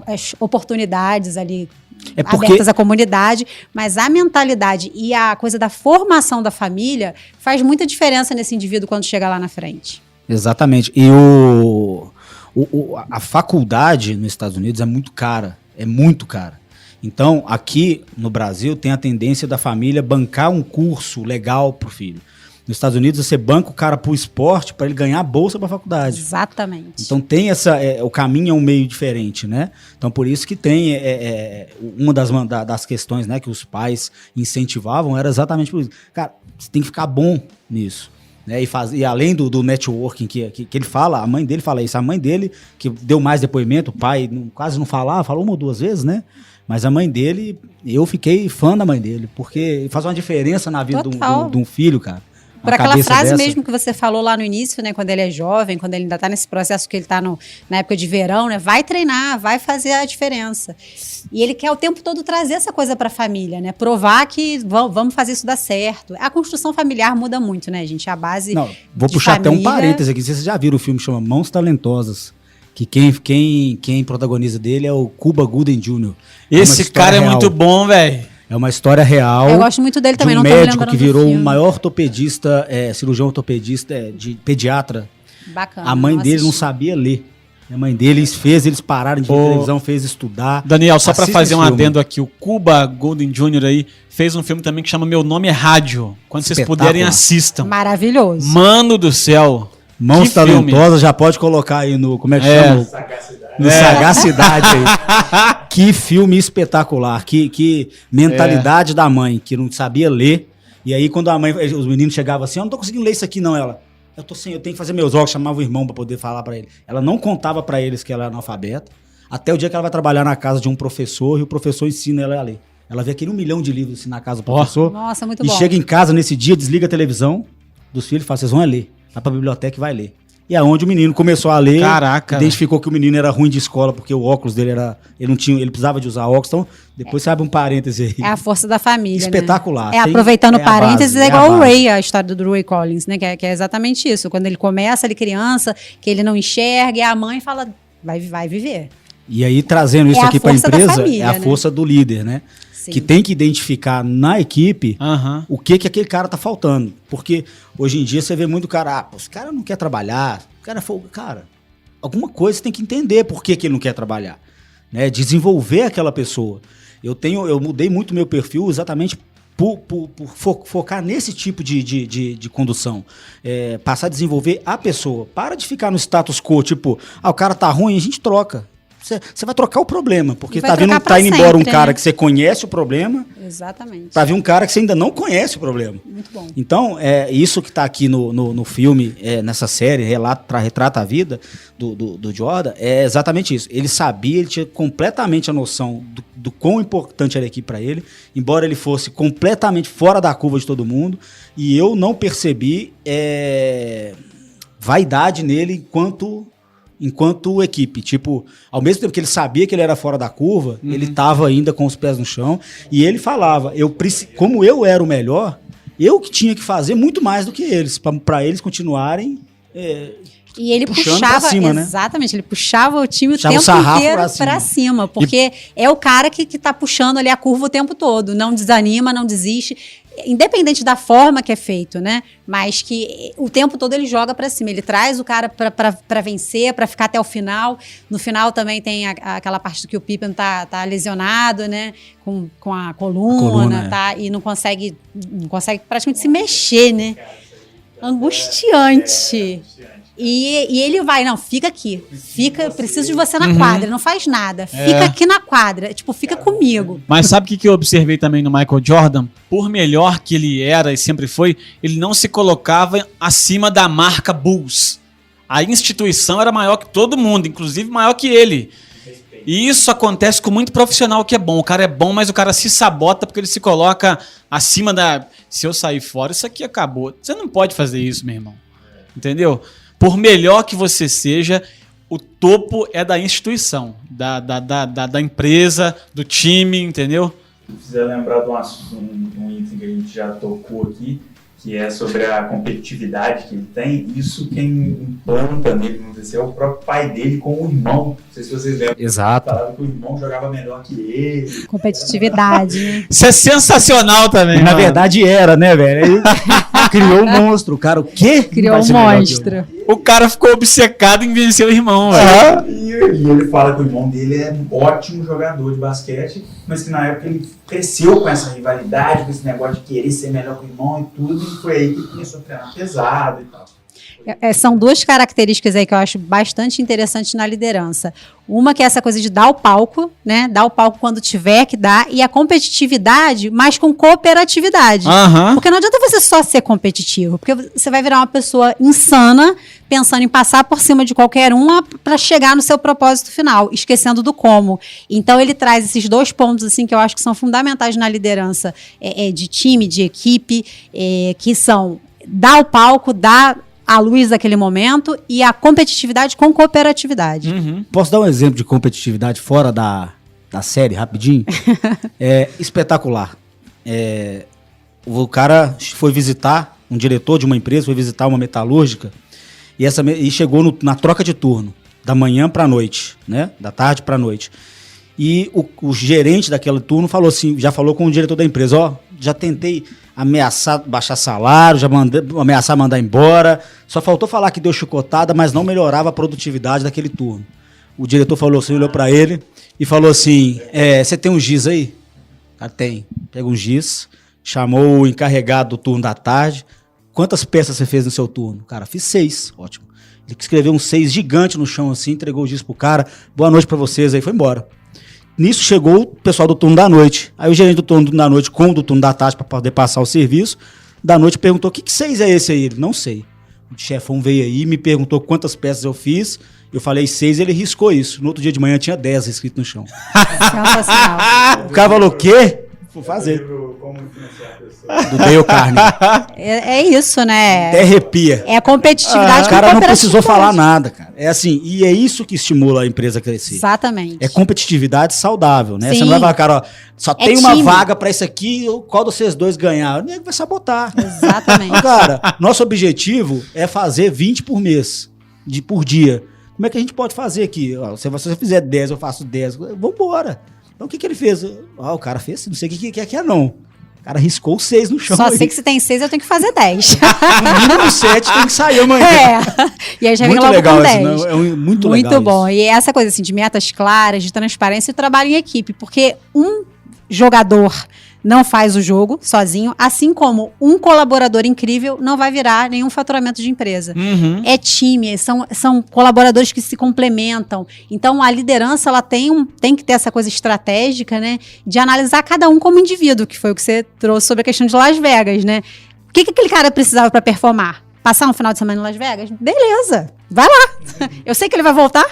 Speaker 4: as oportunidades ali abertas à comunidade, mas a mentalidade e a coisa da formação da família faz muita diferença nesse indivíduo quando chega lá na frente.
Speaker 5: Exatamente. E a faculdade nos Estados Unidos é muito cara. É muito cara. Então, aqui no Brasil, tem a tendência da família bancar um curso legal pro filho. Nos Estados Unidos, você banca o cara pro esporte para ele ganhar a bolsa pra faculdade.
Speaker 4: Exatamente.
Speaker 5: Então, tem o caminho é um meio diferente, né? Então, por isso que tem uma das questões, né, que os pais incentivavam era exatamente por isso. Cara, você tem que ficar bom nisso. Né, e além do networking que ele fala, a mãe dele fala isso, a mãe dele que deu mais depoimento, o pai quase não falava, falou 1 ou 2 vezes, né? Mas a mãe dele, eu fiquei fã da mãe dele, porque faz uma diferença na vida de um filho, cara.
Speaker 4: Por aquela frase mesmo que você falou lá no início, né? Quando ele é jovem, quando ele ainda tá nesse processo que ele tá na época de verão, né? Vai treinar, vai fazer a diferença. E ele quer o tempo todo trazer essa coisa pra família, né? Provar que vamos fazer isso dar certo. A construção familiar muda muito, né, gente? A base.
Speaker 5: Não, vou puxar até um parêntese aqui. Vocês já viram o filme que chama Mãos Talentosas? Que quem protagoniza dele é o Cuba Gooding Jr.
Speaker 2: Esse cara é muito bom, velho.
Speaker 5: É uma história real.
Speaker 4: Eu gosto muito dele também,
Speaker 5: de um
Speaker 4: não tô me
Speaker 5: médico
Speaker 4: lembrando
Speaker 5: que
Speaker 4: do
Speaker 5: virou
Speaker 4: filme.
Speaker 5: o maior ortopedista, cirurgião ortopedista, de pediatra.
Speaker 4: Bacana.
Speaker 5: A mãe dele não
Speaker 4: assisti.
Speaker 5: sabia ler. A mãe dele fez eles pararem de ver televisão, fez estudar.
Speaker 2: Daniel, só pra
Speaker 5: Assista
Speaker 2: fazer
Speaker 5: esse
Speaker 2: um
Speaker 5: filme.
Speaker 2: adendo aqui, o Cuba Gooding Jr. aí fez um filme também que chama Meu Nome é Rádio. Quando vocês
Speaker 5: Espetáculo.
Speaker 2: puderem, assistam.
Speaker 4: Maravilhoso.
Speaker 2: Mano do céu.
Speaker 5: Mãos
Speaker 2: Que filme.
Speaker 5: Talentosas, já pode colocar aí no... Como é que chama? No Sagacidade aí. Que filme espetacular. Que mentalidade da mãe, que não sabia ler. E aí, quando os meninos chegavam assim, eu não tô conseguindo ler isso aqui não, ela... Eu tenho que fazer meus óculos, chamava o irmão pra poder falar pra ele. Ela não contava pra eles que ela era analfabeta, até o dia que ela vai trabalhar na casa de um professor e o professor ensina ela a ler. Ela vê aquele 1 milhão de livros assim na casa do professor.
Speaker 4: Nossa, muito
Speaker 5: e
Speaker 4: bom.
Speaker 5: chega em casa nesse dia, desliga a televisão dos filhos e fala, vocês vão ler. Vai pra biblioteca e vai ler. E é onde o menino começou a ler,
Speaker 2: Caraca.
Speaker 5: identificou que o menino era ruim de escola, porque o óculos dele era... Ele precisava de usar óculos, então depois você abre um parêntese aí.
Speaker 4: É a força da família,
Speaker 5: Espetacular.
Speaker 4: né? Aproveitando o
Speaker 5: a
Speaker 4: parênteses,
Speaker 5: base,
Speaker 4: é igual
Speaker 5: a
Speaker 4: o
Speaker 5: base.
Speaker 4: Ray, a história do Ray Collins, né? Que é exatamente isso. Quando ele começa, ele criança, que ele não enxerga, e a mãe fala, vai viver.
Speaker 5: E aí, trazendo isso
Speaker 4: É a
Speaker 5: aqui para a
Speaker 4: força da
Speaker 5: empresa,
Speaker 4: família,
Speaker 5: é a
Speaker 4: né?
Speaker 5: força do líder, né?
Speaker 4: Sim.
Speaker 5: Que tem que identificar na equipe
Speaker 2: Aham.
Speaker 5: o que aquele cara tá faltando. Porque hoje em dia você vê muito cara, esse cara não quer trabalhar, o cara folga. Cara, alguma coisa você tem que entender por que ele não quer trabalhar, né? Desenvolver aquela pessoa. Eu mudei muito meu perfil exatamente por focar nesse tipo de condução. Passar a desenvolver a pessoa. Para de ficar no status quo, tipo, o cara tá ruim, a gente troca. Você vai trocar o problema, porque
Speaker 4: Vai
Speaker 5: tá
Speaker 4: trocar pra
Speaker 5: indo embora um
Speaker 4: sempre,
Speaker 5: cara
Speaker 4: né?
Speaker 5: que você conhece o problema,
Speaker 4: Exatamente.
Speaker 5: pra vir um cara que você ainda não conhece o problema.
Speaker 4: Muito bom.
Speaker 5: Então, isso que tá aqui no filme, nessa série, retrata a vida do Jordan, é exatamente isso. Ele sabia, ele tinha completamente a noção do quão importante era a equipe para ele, embora ele fosse completamente fora da curva de todo mundo, e eu não percebi vaidade nele enquanto equipe. Tipo, ao mesmo tempo que ele sabia que ele era fora da curva, ele estava ainda com os pés no chão, e ele falava, como eu era o melhor, eu que tinha que fazer muito mais do que eles, para eles continuarem
Speaker 4: E ele
Speaker 5: puxando
Speaker 4: puxava,
Speaker 5: pra cima, né?
Speaker 4: exatamente, ele puxava o time
Speaker 5: Puxava
Speaker 4: o
Speaker 5: o
Speaker 4: tempo
Speaker 5: sarrafo
Speaker 4: inteiro
Speaker 5: pra
Speaker 4: pra cima, porque é o cara que tá puxando ali a curva o tempo todo, não desanima, não desiste, independente da forma que é feito, né? Mas que o tempo todo ele joga pra cima, ele traz o cara pra vencer, pra ficar até o final. No final também tem aquela parte que o Pippen tá lesionado, né? Com a coluna, tá? E não consegue praticamente se mexer, né? Angustiante. E ele vai, não, fica aqui. Preciso de você na quadra, não faz nada. Fica aqui na quadra, tipo, fica comigo.
Speaker 2: Mas sabe o que eu observei também no Michael Jordan? Por melhor que ele era e sempre foi, ele não se colocava acima da marca Bulls. A instituição era maior que todo mundo, inclusive maior que ele. E isso acontece com muito profissional que é bom. O cara é bom, mas o cara se sabota porque ele se coloca acima da... Se eu sair fora, isso aqui acabou. Você não pode fazer isso, meu irmão. Entendeu? Por melhor que você seja, o topo é da instituição, da empresa, do time, entendeu?
Speaker 3: Precisa lembrar de um item que a gente já tocou aqui, que é sobre a competitividade que ele tem. Isso quem implanta nele, vamos dizer, é o próprio pai dele com o irmão. Não sei se vocês lembram.
Speaker 5: Exato.
Speaker 3: Falava que o irmão jogava melhor que ele.
Speaker 4: Competitividade, né?
Speaker 2: Isso é sensacional também.
Speaker 5: Na
Speaker 2: mano.
Speaker 5: verdade era, né, velho? Aí criou um monstro. O cara, o quê?
Speaker 4: Criou
Speaker 5: Vai
Speaker 4: um
Speaker 5: ser melhor que eu.
Speaker 4: monstro.
Speaker 2: O cara ficou obcecado em vencer o irmão, velho.
Speaker 3: E ele fala que o irmão dele é um ótimo jogador de basquete, mas que na época ele cresceu com essa rivalidade, com esse negócio de querer ser melhor que o irmão e tudo, e foi aí que começou a treinar pesado e tal.
Speaker 4: São duas características aí que eu acho bastante interessantes na liderança. Uma que é essa coisa de dar o palco, né? Dar o palco quando tiver que dar, e a competitividade, mas com cooperatividade.
Speaker 2: Aham.
Speaker 4: Porque não adianta você só ser competitivo, porque você vai virar uma pessoa insana, pensando em passar por cima de qualquer uma para chegar no seu propósito final, esquecendo do como. Então ele traz esses dois pontos assim que eu acho que são fundamentais na liderança de time, de equipe, que são dar o palco, dar a luz daquele momento e a competitividade com cooperatividade.
Speaker 5: Posso dar um exemplo de competitividade fora da série, rapidinho? Espetacular. O cara foi visitar, um diretor de uma empresa foi visitar uma metalúrgica e chegou na troca de turno, da manhã para a noite, né? Da tarde para a noite. E o gerente daquele turno falou assim, já falou com o diretor da empresa, já tentei ameaçar baixar salário, ameaçar mandar embora, só faltou falar que deu chicotada, mas não melhorava a produtividade daquele turno. O diretor falou assim, olhou para ele e falou assim, você tem um giz aí? Cara, tem. Pega um giz, chamou o encarregado do turno da tarde, quantas peças você fez no seu turno? Cara, fiz 6, ótimo. Ele escreveu um 6 gigante no chão assim, entregou o giz pro cara, boa noite para vocês, aí foi embora. Nisso chegou o pessoal do turno da noite. Aí o gerente do turno da noite com o do turno da tarde para poder passar o serviço, da noite perguntou, que 6 é esse aí? Ele, não sei. O chefão veio aí, me perguntou quantas peças eu fiz, eu falei 6, ele riscou isso. No outro dia de manhã tinha 10 escrito no chão.
Speaker 4: Sensacional.
Speaker 5: O cara falou, o quê? Vou fazer.
Speaker 3: Eu lembro como influenciar a pessoa.
Speaker 5: Do Dale Carnegie.
Speaker 4: É isso, né?
Speaker 5: Até arrepia.
Speaker 4: É a competitividade
Speaker 5: O
Speaker 4: com
Speaker 5: cara não precisou
Speaker 4: cooperatividade.
Speaker 5: falar nada, cara. É assim, e é isso que estimula a empresa a crescer.
Speaker 4: Exatamente.
Speaker 5: É competitividade saudável, né?
Speaker 4: Sim.
Speaker 5: Você não vai falar, cara, ó, só tem uma
Speaker 4: time.
Speaker 5: vaga pra isso aqui, qual de vocês dois ganhar? O nego vai sabotar.
Speaker 4: Exatamente.
Speaker 5: Cara, nosso objetivo é fazer 20 por mês, por dia. Como é que a gente pode fazer aqui? Ó, se você fizer 10, eu faço 10. Vambora. Então o que ele fez? O cara fez, não sei o que é não. O cara riscou 6 no chão.
Speaker 4: Só
Speaker 5: aí.
Speaker 4: sei que se tem 6, eu tenho que fazer 10.
Speaker 5: No mínimo 7 tem que sair amanhã.
Speaker 4: E aí já vem
Speaker 5: Muito
Speaker 4: logo
Speaker 5: legal
Speaker 4: com
Speaker 5: isso,
Speaker 4: 10.
Speaker 5: né? É muito legal
Speaker 4: Muito bom.
Speaker 5: isso.
Speaker 4: E essa coisa assim de metas claras, de transparência e trabalho em equipe. Porque um jogador não faz o jogo sozinho, assim como um colaborador incrível não vai virar nenhum faturamento de empresa.
Speaker 2: Uhum.
Speaker 4: É time, são colaboradores que se complementam. Então, a liderança ela tem que ter essa coisa estratégica, né? De analisar cada um como indivíduo, que foi o que você trouxe sobre a questão de Las Vegas, né? O que aquele cara precisava para performar? Passar um final de semana em Las Vegas? Beleza, vai lá. Eu sei que ele vai voltar.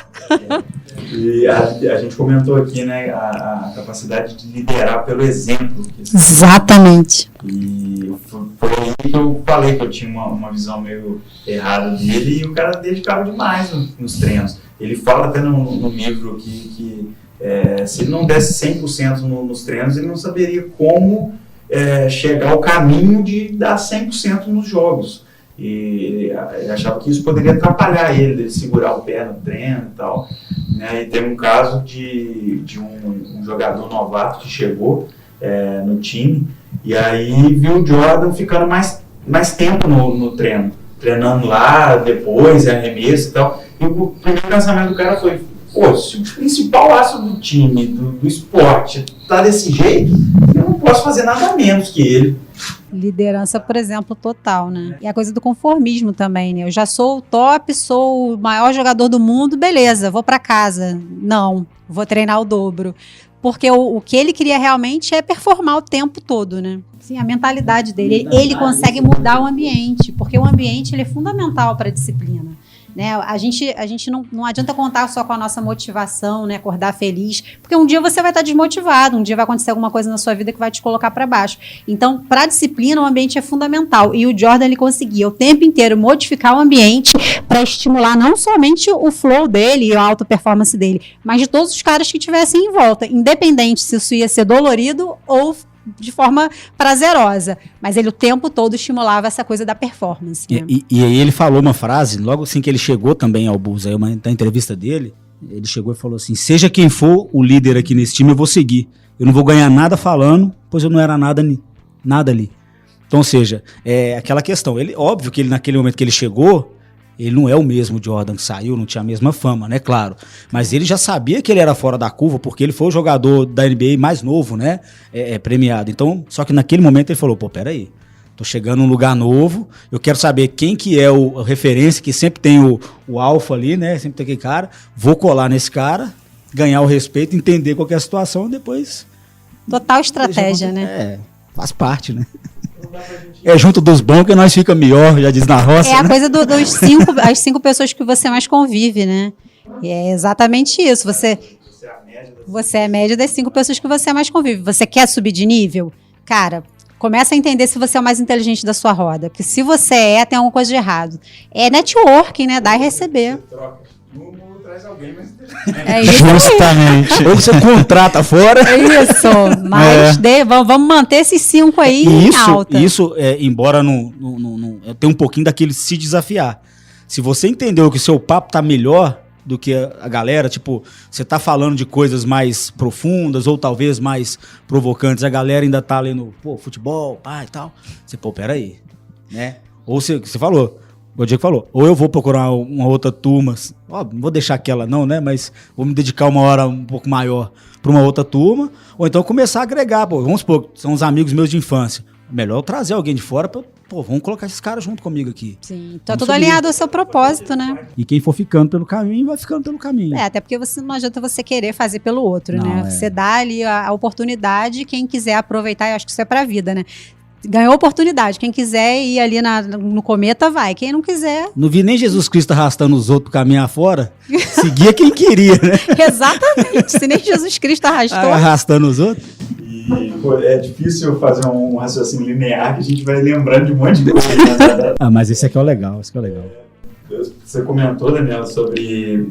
Speaker 3: E a gente comentou aqui, né, a capacidade de liderar pelo exemplo.
Speaker 4: Exatamente.
Speaker 3: E foi aí que eu falei que eu tinha uma visão meio errada dele, e o cara dedicava demais nos treinos. Ele fala até no livro que se ele não desse 100% nos treinos, ele não saberia como chegar ao caminho de dar 100% nos jogos. E ele achava que isso poderia atrapalhar ele segurar o pé no treino e tal. Né? E teve um caso de um jogador novato que chegou no time, e aí viu o Jordan ficando mais tempo no treino, treinando lá, depois, arremesso e tal. E o primeiro pensamento do cara foi: pô, se o principal astro do time, do esporte, tá desse jeito, eu não posso fazer nada menos que ele.
Speaker 4: Liderança, por exemplo, total, né? E a coisa do conformismo também, né? Eu já sou o top, sou o maior jogador do mundo, beleza, vou pra casa. Não, vou treinar o dobro. Porque o que ele queria realmente é performar o tempo todo, né? Sim, a mentalidade dele. Ele consegue mudar o ambiente, porque o ambiente ele é fundamental para a disciplina. Né? A gente não adianta contar só com a nossa motivação, né? Acordar feliz, porque um dia você vai estar desmotivado, um dia vai acontecer alguma coisa na sua vida que vai te colocar para baixo. Então, para a disciplina, o ambiente é fundamental. E o Jordan ele conseguia o tempo inteiro modificar o ambiente para estimular não somente o flow dele e a alta performance dele, mas de todos os caras que estivessem em volta, independente se isso ia ser dolorido ou de forma prazerosa, mas ele o tempo todo estimulava essa coisa da performance. Né?
Speaker 5: E aí ele falou uma frase, logo assim que ele chegou também ao Bulls, aí na entrevista dele, ele chegou e falou assim: seja quem for o líder aqui nesse time, eu vou seguir. Eu não vou ganhar nada falando, pois eu não era nada ali. Então, ou seja, é aquela questão, óbvio que ele naquele momento que ele chegou, ele não é o mesmo Jordan que saiu, não tinha a mesma fama, né, claro. Mas ele já sabia que ele era fora da curva, porque ele foi o jogador da NBA mais novo, né, premiado. Então, só que naquele momento ele falou: pô, peraí, tô chegando num lugar novo, eu quero saber quem que é a referência, que sempre tem o alfa ali, né, sempre tem aquele cara, vou colar nesse cara, ganhar o respeito, entender qual que é a situação e depois...
Speaker 4: Total estratégia, né?
Speaker 5: Faz parte, né. É junto dos bons que nós fica melhor, já diz na roça.
Speaker 4: É a coisa as 5 pessoas que você mais convive, né? E é exatamente isso. Você é a média das 5 pessoas que você mais convive. Você quer subir de nível? Cara, começa a entender se você é o mais inteligente da sua roda. Porque se você tem alguma coisa de errado. É networking, né? Dar e receber.
Speaker 3: Traz alguém mais inteligente.
Speaker 4: É isso
Speaker 5: justamente. Ou você contrata fora.
Speaker 4: É isso. Mas vamos manter esses 5 aí em alta.
Speaker 5: Isso, embora tenha um pouquinho daquele se desafiar. Se você entendeu que o seu papo tá melhor do que a galera, tipo, você tá falando de coisas mais profundas ou talvez mais provocantes, a galera ainda tá lendo, futebol, e tal. Você, peraí, né? Ou você falou... O Diego falou, ou eu vou procurar uma outra turma, não vou deixar aquela não, né, mas vou me dedicar uma hora um pouco maior para uma outra turma, ou então começar a agregar, vamos supor, são os amigos meus de infância, melhor eu trazer alguém de fora, vamos colocar esses caras junto comigo aqui.
Speaker 4: Sim, tá tudo alinhado ao seu propósito, né?
Speaker 5: E quem for ficando pelo caminho, vai ficando pelo caminho.
Speaker 4: Até porque não adianta você querer fazer pelo outro, né? Você dá ali a oportunidade, quem quiser aproveitar, eu acho que isso é pra vida, né? Ganhou oportunidade. Quem quiser ir ali no cometa, vai. Quem não quiser...
Speaker 5: Não vi nem Jesus Cristo arrastando os outros pro caminho afora. Seguia quem queria, né?
Speaker 4: Exatamente. Se nem Jesus Cristo arrastou...
Speaker 5: Arrastando os outros.
Speaker 3: E pô, é difícil fazer um raciocínio linear que a gente vai lembrando de um monte de coisa. Né?
Speaker 5: Mas esse aqui é o legal, esse aqui é o legal.
Speaker 3: Você comentou, Daniel, sobre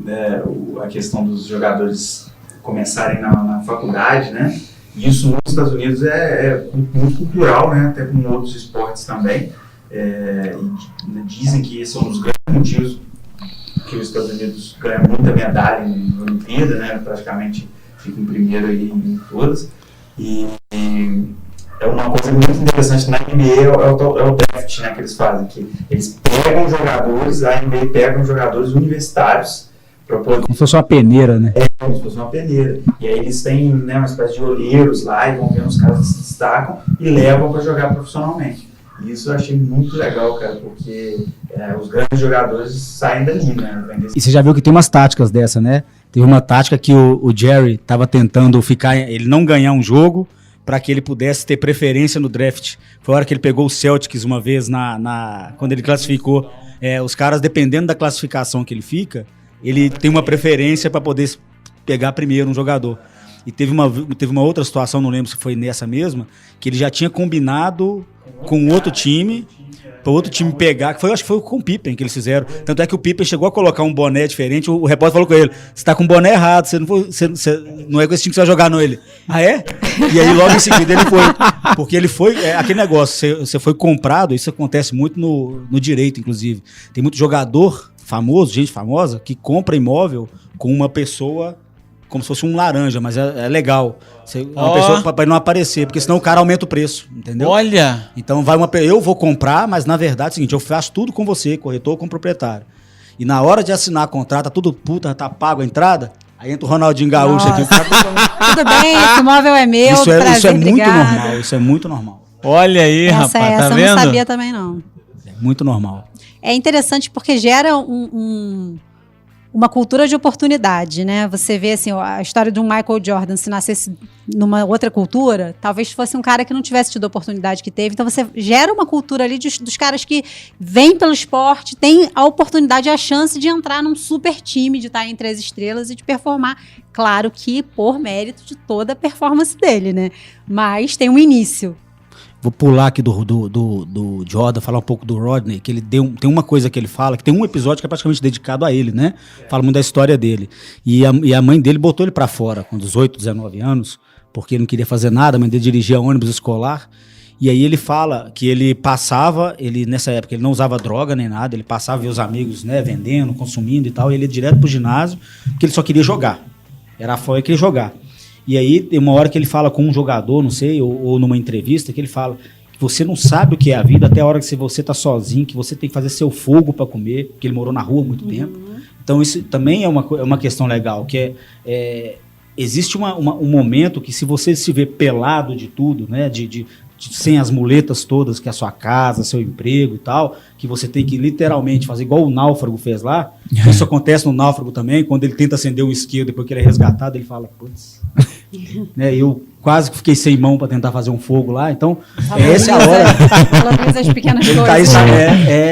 Speaker 3: a questão dos jogadores começarem na faculdade, né? E isso nos Estados Unidos é muito cultural, né? Até como outros esportes também. E dizem que esse é um dos grandes motivos que os Estados Unidos ganham muita medalha em Olimpíada, né? Praticamente fica em primeiro aí em todas. E é uma coisa muito interessante na NBA, é o draft, né, que eles fazem, que eles pegam jogadores, a NBA pega jogadores universitários para poder...
Speaker 5: Como se fosse uma peneira, né?
Speaker 3: Como se fosse uma peneira. E aí eles têm, né, uma espécie de olheiros lá e vão vendo os caras que se destacam e levam para jogar profissionalmente. E isso eu achei muito legal, cara, porque os grandes jogadores saem dali, né?
Speaker 5: E você já viu que tem umas táticas dessa, né? Teve uma tática que o Jerry estava tentando ele não ganhar um jogo para que ele pudesse ter preferência no draft. Foi a hora que ele pegou o Celtics uma vez quando ele classificou. Os caras, dependendo da classificação que ele fica, ele tem uma preferência para poder pegar primeiro um jogador. E teve uma outra situação, não lembro se foi nessa mesma, que ele já tinha combinado com outro time, para outro time pegar, acho que foi com o Pippen que eles fizeram. Tanto é que o Pippen chegou a colocar um boné diferente, o repórter falou com ele, você tá com o boné errado, você não é com esse time que você vai jogar não. Ele, é? E aí logo em seguida ele foi, porque ele foi, aquele negócio, você foi comprado, isso acontece muito no direito, inclusive. Tem muito jogador famoso, gente famosa, que compra imóvel com uma pessoa como se fosse um laranja, mas é legal. Uma pessoa para não aparecer, porque senão o cara aumenta o preço, entendeu?
Speaker 2: Olha!
Speaker 5: Então eu vou comprar, mas na verdade é o seguinte, eu faço tudo com você, corretor com proprietário. E na hora de assinar a contrato, tá tudo tá pago a entrada, aí entra o Ronaldinho Gaúcho aqui.
Speaker 4: Tudo bem, esse imóvel é meu,
Speaker 5: isso é muito
Speaker 4: obrigado.
Speaker 5: normal, isso é muito normal.
Speaker 2: Olha aí, rapaz, tá
Speaker 4: essa
Speaker 2: vendo?
Speaker 4: eu não sabia também, não.
Speaker 5: É muito normal.
Speaker 4: É interessante porque gera uma cultura de oportunidade, né? Você vê assim, a história de um Michael Jordan, se nascesse numa outra cultura, talvez fosse um cara que não tivesse tido a oportunidade que teve. Então você gera uma cultura ali dos caras que vêm pelo esporte, tem a oportunidade, a chance de entrar num super time, de estar entre as estrelas e de performar. Claro que por mérito de toda a performance dele, né? Mas tem um início.
Speaker 5: Vou pular aqui do Jordan, falar um pouco do Rodney, que ele tem uma coisa que ele fala, que tem um episódio que é praticamente dedicado a ele, né? Fala muito da história dele. E a mãe dele botou ele pra fora, com 18, 19 anos, porque ele não queria fazer nada, a mãe dele dirigia ônibus escolar. E aí ele fala que nessa época, ele não usava droga nem nada, ele passava a ver os amigos, né, vendendo, consumindo e tal, e ele ia direto pro ginásio, porque ele só queria jogar. Era a forma que ele queria jogar. E aí tem uma hora que ele fala com um jogador, não sei, ou numa entrevista, que ele fala que você não sabe o que é a vida até a hora que você tá sozinho, que você tem que fazer seu fogo para comer, porque ele morou na rua há muito tempo. Então isso também é uma questão legal, que existe um momento que se você se vê pelado de tudo, né, sem as muletas todas, que é a sua casa, seu emprego e tal, que você tem que literalmente fazer igual o náufrago fez lá. Isso acontece no náufrago também, quando ele tenta acender um isqueiro, depois que ele é resgatado, ele fala, putz, né, eu quase que fiquei sem mão para tentar fazer um fogo lá, então essa é a hora.
Speaker 4: Valoriza as pequenas
Speaker 5: Ele
Speaker 4: coisas.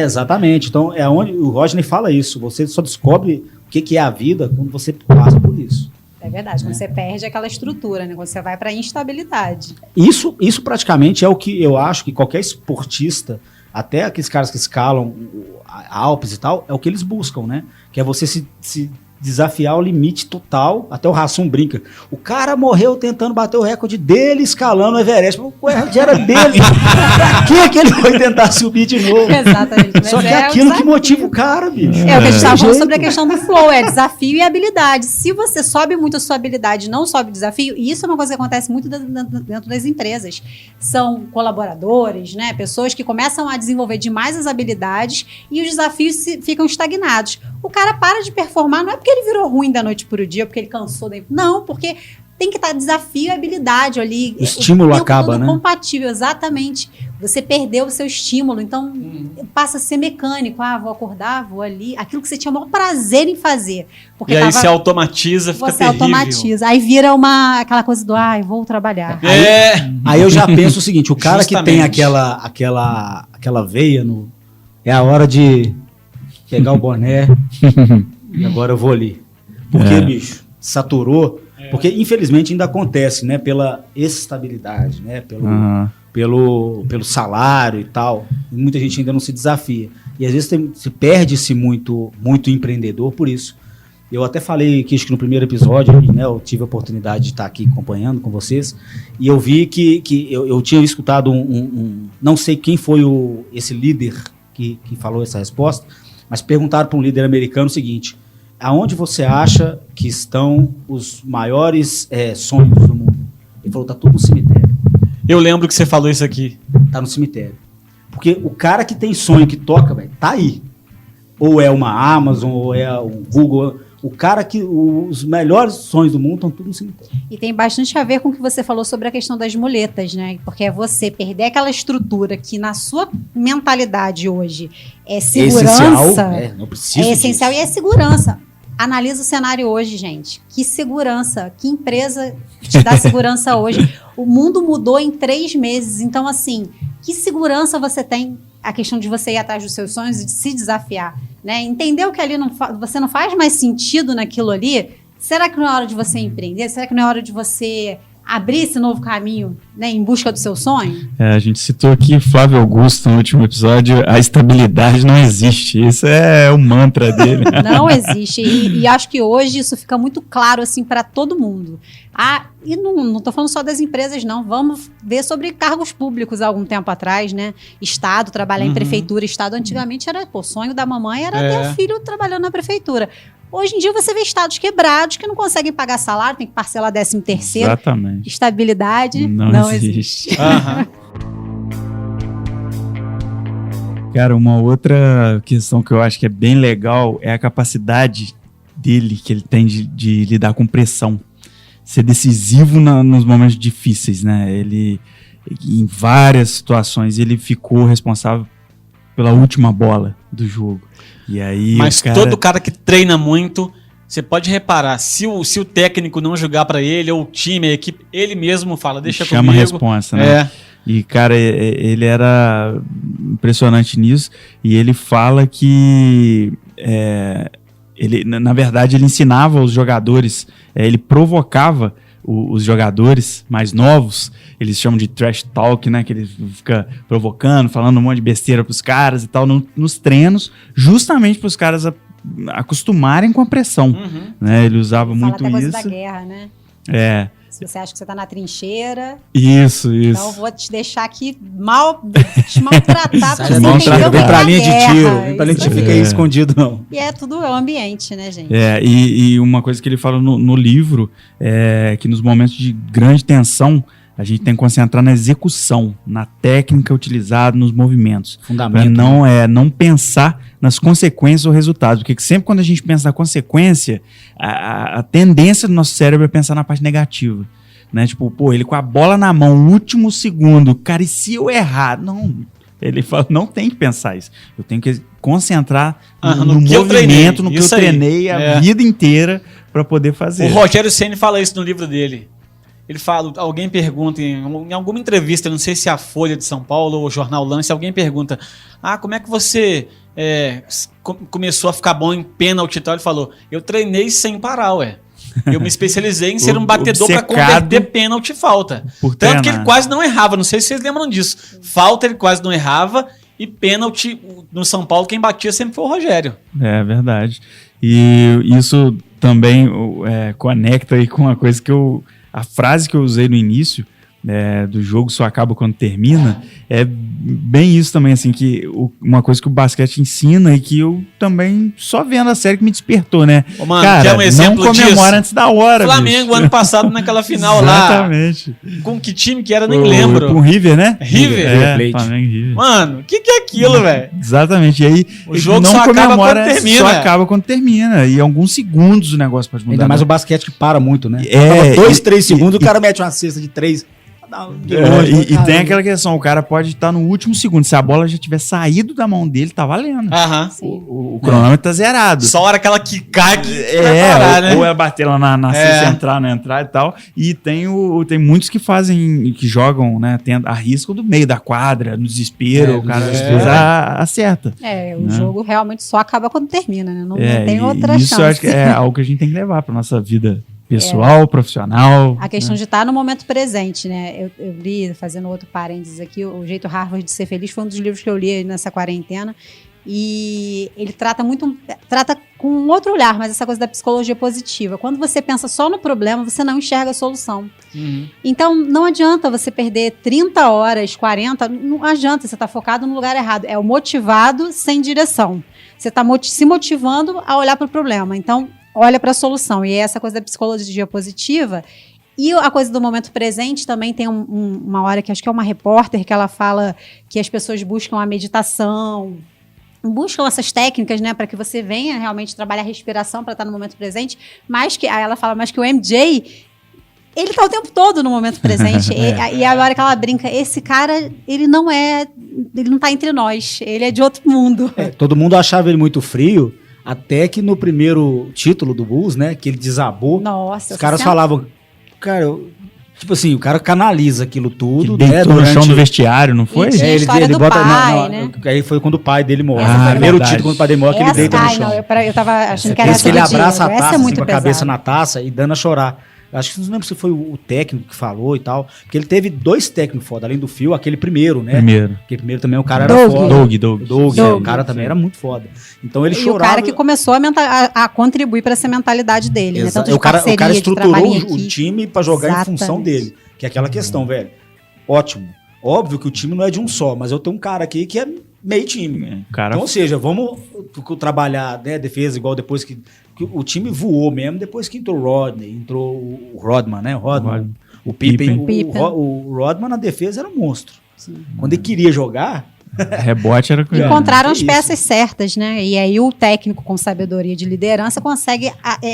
Speaker 5: Exatamente, então é onde o Rodney fala isso, você só descobre o que é a vida quando você passa por isso.
Speaker 4: É verdade, quando você perde aquela estrutura, né? Quando você vai para a instabilidade.
Speaker 5: Isso praticamente é o que eu acho que qualquer esportista, até aqueles caras que escalam Alpes e tal, é o que eles buscam, né? Que é você se desafiar ao limite total. Até o Rassum brinca. O cara morreu tentando bater o recorde dele escalando o Everest. O recorde era dele. Pra que ele foi tentar subir de novo?
Speaker 4: Exatamente.
Speaker 5: Só que é aquilo que motiva o cara, bicho.
Speaker 4: É o que a gente estava falando sobre a questão do flow, desafio e habilidade. Se você sobe muito a sua habilidade, não sobe o desafio, e isso é uma coisa que acontece muito dentro das empresas. São colaboradores, né? Pessoas que começam a desenvolver demais as habilidades e os desafios ficam estagnados. O cara para de performar, não é porque ele virou ruim da noite para o dia, porque ele cansou. Não, porque tem que estar desafio e habilidade ali.
Speaker 5: O estímulo acaba, né?
Speaker 4: Compatível, exatamente. Você perdeu o seu estímulo, então passa a ser mecânico. Vou acordar, vou ali. Aquilo que você tinha o maior prazer em fazer. Porque
Speaker 2: e aí você automatiza, fica terrível. Você automatiza.
Speaker 4: Aí vira aquela coisa do, vou trabalhar.
Speaker 5: Aí eu já penso o seguinte, o cara que tem aquela veia, é a hora de pegar o boné e agora eu vou ali. Porque, bicho, saturou. Porque, infelizmente, ainda acontece, né? Pela estabilidade, né? Pelo salário e tal. Muita gente ainda não se desafia. E às vezes se perde-se muito empreendedor por isso. Eu até falei que acho que no primeiro episódio, né, eu tive a oportunidade de estar aqui acompanhando com vocês, e eu vi que eu tinha escutado não sei quem foi esse líder que falou essa resposta, mas perguntaram para um líder americano o seguinte: aonde você acha que estão os maiores sonhos do mundo? Ele falou, tá tudo no cemitério.
Speaker 2: Eu lembro que você falou isso aqui.
Speaker 5: Tá no cemitério. Porque o cara que tem sonho, que toca, velho, tá aí. Ou é uma Amazon, ou é um Google. O cara que... Os melhores sonhos do mundo estão tudo no cemitério.
Speaker 4: E tem bastante a ver com o que você falou sobre a questão das muletas, né? Porque é você perder aquela estrutura que na sua mentalidade hoje é segurança.
Speaker 5: Não precisa
Speaker 4: É essencial
Speaker 5: disso.
Speaker 4: e é segurança. Analisa o cenário hoje, gente. Que segurança, que empresa te dá segurança hoje? O mundo mudou em 3 meses. Então, assim, que segurança você tem? A questão de você ir atrás dos seus sonhos e de se desafiar, né? Entendeu que ali você não faz mais sentido naquilo ali? Será que não é hora de você empreender? Será que não é hora de você abrir esse novo caminho, né, em busca do seu sonho?
Speaker 3: A gente citou aqui Flávio Augusto no último episódio, a estabilidade não existe. Isso é o mantra dele.
Speaker 4: Não existe. E acho que hoje isso fica muito claro assim para todo mundo. E não estou falando só das empresas, não. Vamos ver sobre cargos públicos há algum tempo atrás, né? Estado, trabalhar em prefeitura. Estado antigamente era, sonho da mamãe era ter um filho trabalhando na prefeitura. Hoje em dia você vê estados quebrados que não conseguem pagar salário, tem que parcelar 13º.
Speaker 3: Exatamente.
Speaker 4: Estabilidade não existe.
Speaker 3: Cara, uma outra questão que eu acho que é bem legal é a capacidade dele, que ele tem de lidar com pressão. Ser decisivo nos momentos difíceis, né? Ele, em várias situações, ele ficou responsável pela última bola do jogo. E aí,
Speaker 2: mas todo cara que treina muito, você pode reparar, se o técnico não jogar pra ele, ou o time, a equipe, ele mesmo fala, deixa comigo.
Speaker 3: Chama a responsa, né? E, cara, ele era impressionante nisso. E ele fala que, ele, na verdade, ele ensinava os jogadores, ele provocava os jogadores mais novos, eles chamam de trash talk, né? Que ele fica provocando, falando um monte de besteira pros caras e tal, nos treinos, justamente pros caras acostumarem com a pressão. Né? Ele usava muito
Speaker 4: até
Speaker 3: isso.
Speaker 4: Coisa da guerra, né? Se você acha que você tá na trincheira,
Speaker 3: Isso.
Speaker 4: Então eu vou te deixar aqui te maltratar pra você entender o que
Speaker 5: Vem
Speaker 4: é
Speaker 5: pra
Speaker 4: a
Speaker 5: linha de
Speaker 4: guerra.
Speaker 5: tiro. Vem pra linha de tiro, fica aí escondido, não.
Speaker 4: E é tudo o ambiente, né, gente?
Speaker 3: E uma coisa que ele fala no livro é que nos momentos de grande tensão, a gente tem que concentrar na execução, na técnica utilizada, nos movimentos.
Speaker 5: Fundamento.
Speaker 3: Não pensar nas consequências ou resultados. Porque sempre quando a gente pensa na consequência, a tendência do nosso cérebro é pensar na parte negativa. Né? Tipo, ele com a bola na mão, último segundo, cara, e se eu errar? Não. Ele fala, não tem que pensar isso. Eu tenho que concentrar no movimento, no que eu treinei a vida inteira para poder fazer.
Speaker 2: O Rogério Ceni fala isso no livro dele. Ele fala, alguém pergunta em alguma entrevista, não sei se é a Folha de São Paulo ou o Jornal Lance, alguém pergunta, como é que você começou a ficar bom em pênalti e tal? Ele falou, eu treinei sem parar, Eu me especializei em ser um batedor para converter pênalti e falta. Tanto que ele quase não errava, não sei se vocês lembram disso. Falta ele quase não errava e pênalti no São Paulo quem batia sempre foi o Rogério.
Speaker 3: É verdade. E isso também conecta aí com uma coisa que a frase que eu usei no início do jogo só acaba quando termina, é bem isso também, assim, que uma coisa que o basquete ensina e que eu também, só vendo a série, que me despertou, né?
Speaker 2: Mano,
Speaker 3: cara,
Speaker 2: quer um exemplo
Speaker 3: não comemora
Speaker 2: disso?
Speaker 3: antes da hora,
Speaker 2: Flamengo,
Speaker 3: bicho.
Speaker 2: ano passado, naquela final
Speaker 3: Exatamente.
Speaker 2: lá. Com que time que era, nem lembro.
Speaker 3: Com o River, né?
Speaker 2: River?
Speaker 3: Flamengo e River.
Speaker 2: Mano, o que é aquilo, velho?
Speaker 3: Exatamente. E aí,
Speaker 2: o jogo
Speaker 3: não
Speaker 2: só acaba quando termina.
Speaker 3: Só acaba quando termina. E em alguns segundos o negócio pode mudar.
Speaker 5: Ainda mais o basquete que para muito, né? 2, 3 segundos, o cara mete uma cesta de 3.
Speaker 3: E tem aquela questão, o cara pode estar no último segundo. Se a bola já tiver saído da mão dele, tá valendo. O cronômetro tá zerado.
Speaker 2: Só a hora que ela quicar que vai parar, né?
Speaker 3: Ou ela bater lá na cesta, entrar, não entrar e tal. E tem muitos que fazem, que jogam, né? Arriscam do meio da quadra, no desespero, o cara acerta.
Speaker 4: O jogo realmente só acaba quando termina, né? Não tem outra
Speaker 3: isso
Speaker 4: chance.
Speaker 3: Eu acho que é algo que a gente tem que levar pra nossa vida Pessoal, profissional.
Speaker 4: A questão de estar no momento presente, né? Eu li, fazendo outro parênteses aqui, O Jeito Harvard de Ser Feliz foi um dos livros que eu li nessa quarentena. E ele trata com um outro olhar, mas essa coisa da psicologia positiva. Quando você pensa só no problema, você não enxerga a solução. Então, não adianta você perder 30 horas, 40, não adianta, você está focado no lugar errado. É o motivado sem direção. Você está se motivando a olhar para o problema. Então, olha para a solução. E essa coisa da psicologia positiva. E a coisa do momento presente também tem uma hora que acho que é uma repórter que ela fala que as pessoas buscam a meditação, buscam essas técnicas, né, para que você venha realmente trabalhar a respiração para estar no momento presente, aí ela fala, mas que o MJ, ele tá o tempo todo no momento presente, e agora que ela brinca, esse cara, ele não tá entre nós, ele é de outro mundo.
Speaker 5: Todo mundo achava ele muito frio, até que no primeiro título do Bulls, né, que ele desabou,
Speaker 4: Nossa,
Speaker 5: os caras falavam, cara, tipo assim, o cara canaliza aquilo tudo,
Speaker 3: que deitou no chão do vestiário, não foi?
Speaker 4: Tinha a história do pai, né?
Speaker 5: Aí foi quando o pai dele morre.
Speaker 3: verdade.
Speaker 5: Primeiro título quando o pai dele morre, que ele deita no chão.
Speaker 4: Eu tava achando que era
Speaker 5: Esse que ele abraça a taça,
Speaker 4: assim,
Speaker 5: com a cabeça na taça e dando a chorar. Acho que não lembro se foi o técnico que falou e tal. Porque ele teve 2 técnicos foda, além do Phil, aquele primeiro, né? Aquele primeiro também, o cara era foda. Doug. O cara também era muito foda. Então ele chorava.
Speaker 4: O cara que começou a contribuir para essa mentalidade dele, né? Tanto de
Speaker 5: o cara estruturou o time pra jogar
Speaker 4: Exatamente.
Speaker 5: em função dele. Que é aquela questão, velho. Ótimo. Óbvio que o time não é de um só, mas eu tenho um cara aqui que é meio time. Então, ou seja, vamos trabalhar, né, defesa igual depois que o time voou mesmo, depois que entrou o Rodney, entrou o Rodman, né? O Pippen. O Rodman na defesa era um monstro. Sim. Quando ele queria jogar...
Speaker 3: Rebote era coisa.
Speaker 4: Encontraram as peças certas, né? E aí o técnico com sabedoria de liderança consegue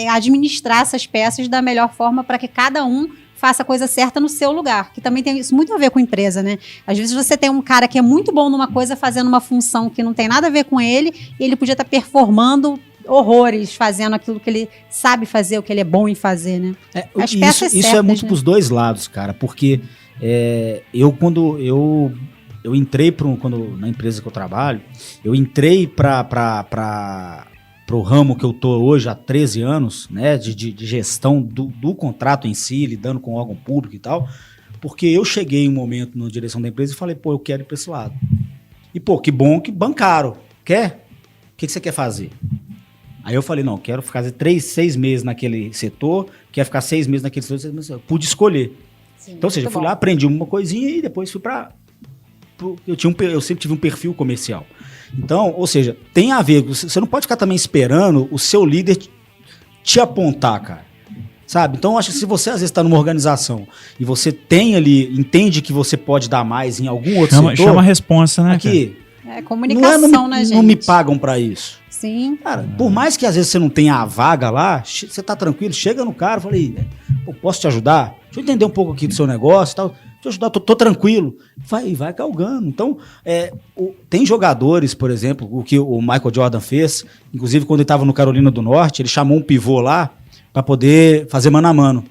Speaker 4: administrar essas peças da melhor forma para que cada um faça a coisa certa no seu lugar, que também tem isso muito a ver com empresa, né? Às vezes você tem um cara que é muito bom numa coisa fazendo uma função que não tem nada a ver com ele, e ele podia estar performando horrores, fazendo aquilo que ele sabe fazer, o que ele é bom em fazer, né? As peças
Speaker 5: isso
Speaker 4: certas,
Speaker 5: é muito
Speaker 4: né?
Speaker 5: pros dois lados, cara, porque quando eu entrei na empresa que eu trabalho, eu entrei pro ramo que eu tô hoje há 13 anos, né, de gestão do contrato em si, lidando com órgão público e tal, porque eu cheguei em um momento na direção da empresa e falei, eu quero ir pra esse lado. E, que bom que bancaram. Quer? O que você quer fazer? Aí eu falei, não, quero ficar 6 meses naquele setor, quero ficar 6 meses naquele setor, 6 meses, eu pude escolher. Sim, então, ou seja, eu fui lá, aprendi uma coisinha e depois fui eu sempre tive um perfil comercial. Então, ou seja, tem a ver, você não pode ficar também esperando o seu líder te apontar, cara. Sabe? Então, eu acho que se você às vezes está numa organização e você tem ali, entende que você pode dar mais em algum outro setor...
Speaker 3: Chama a responsa, né?
Speaker 4: Aqui, comunicação, né, gente?
Speaker 5: Não me pagam para isso.
Speaker 4: Sim.
Speaker 5: Cara, por mais que às vezes você não tenha a vaga lá, você tá tranquilo, chega no cara e fala aí, posso te ajudar? Deixa eu entender um pouco aqui do seu negócio e tal. Deixa eu ajudar, tô tranquilo. Vai galgando. Então, tem jogadores, por exemplo, o que o Michael Jordan fez, inclusive quando ele estava no Carolina do Norte, ele chamou um pivô lá para poder fazer mano a mano.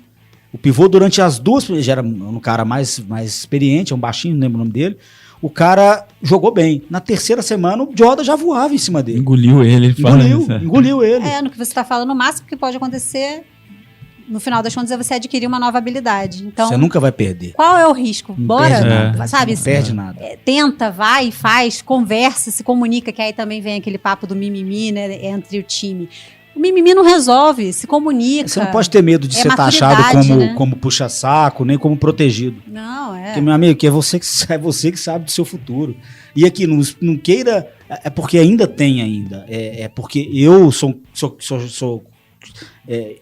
Speaker 5: O pivô, durante as 2, já era um cara mais experiente, é um baixinho, não lembro o nome dele. O cara jogou bem. Na 3ª semana, o Jordan já voava em cima dele.
Speaker 3: Engoliu ele.
Speaker 5: Engoliu ele.
Speaker 4: No que você está falando, o máximo que pode acontecer, no final das contas, é você adquirir uma nova habilidade. Então,
Speaker 5: você nunca vai perder.
Speaker 4: Qual é o risco? Bora, sabe?
Speaker 5: Não perde nada.
Speaker 4: Tenta, vai, faz, conversa, se comunica, que aí também vem aquele papo do mimimi, né, entre o time. O mimimi não resolve, se comunica.
Speaker 5: Você não pode ter medo de ser taxado como puxa-saco, nem como protegido.
Speaker 4: Não,
Speaker 5: Porque, meu amigo, que é você que sabe do seu futuro. E aqui, não queira... É porque ainda tem ainda. É porque eu sou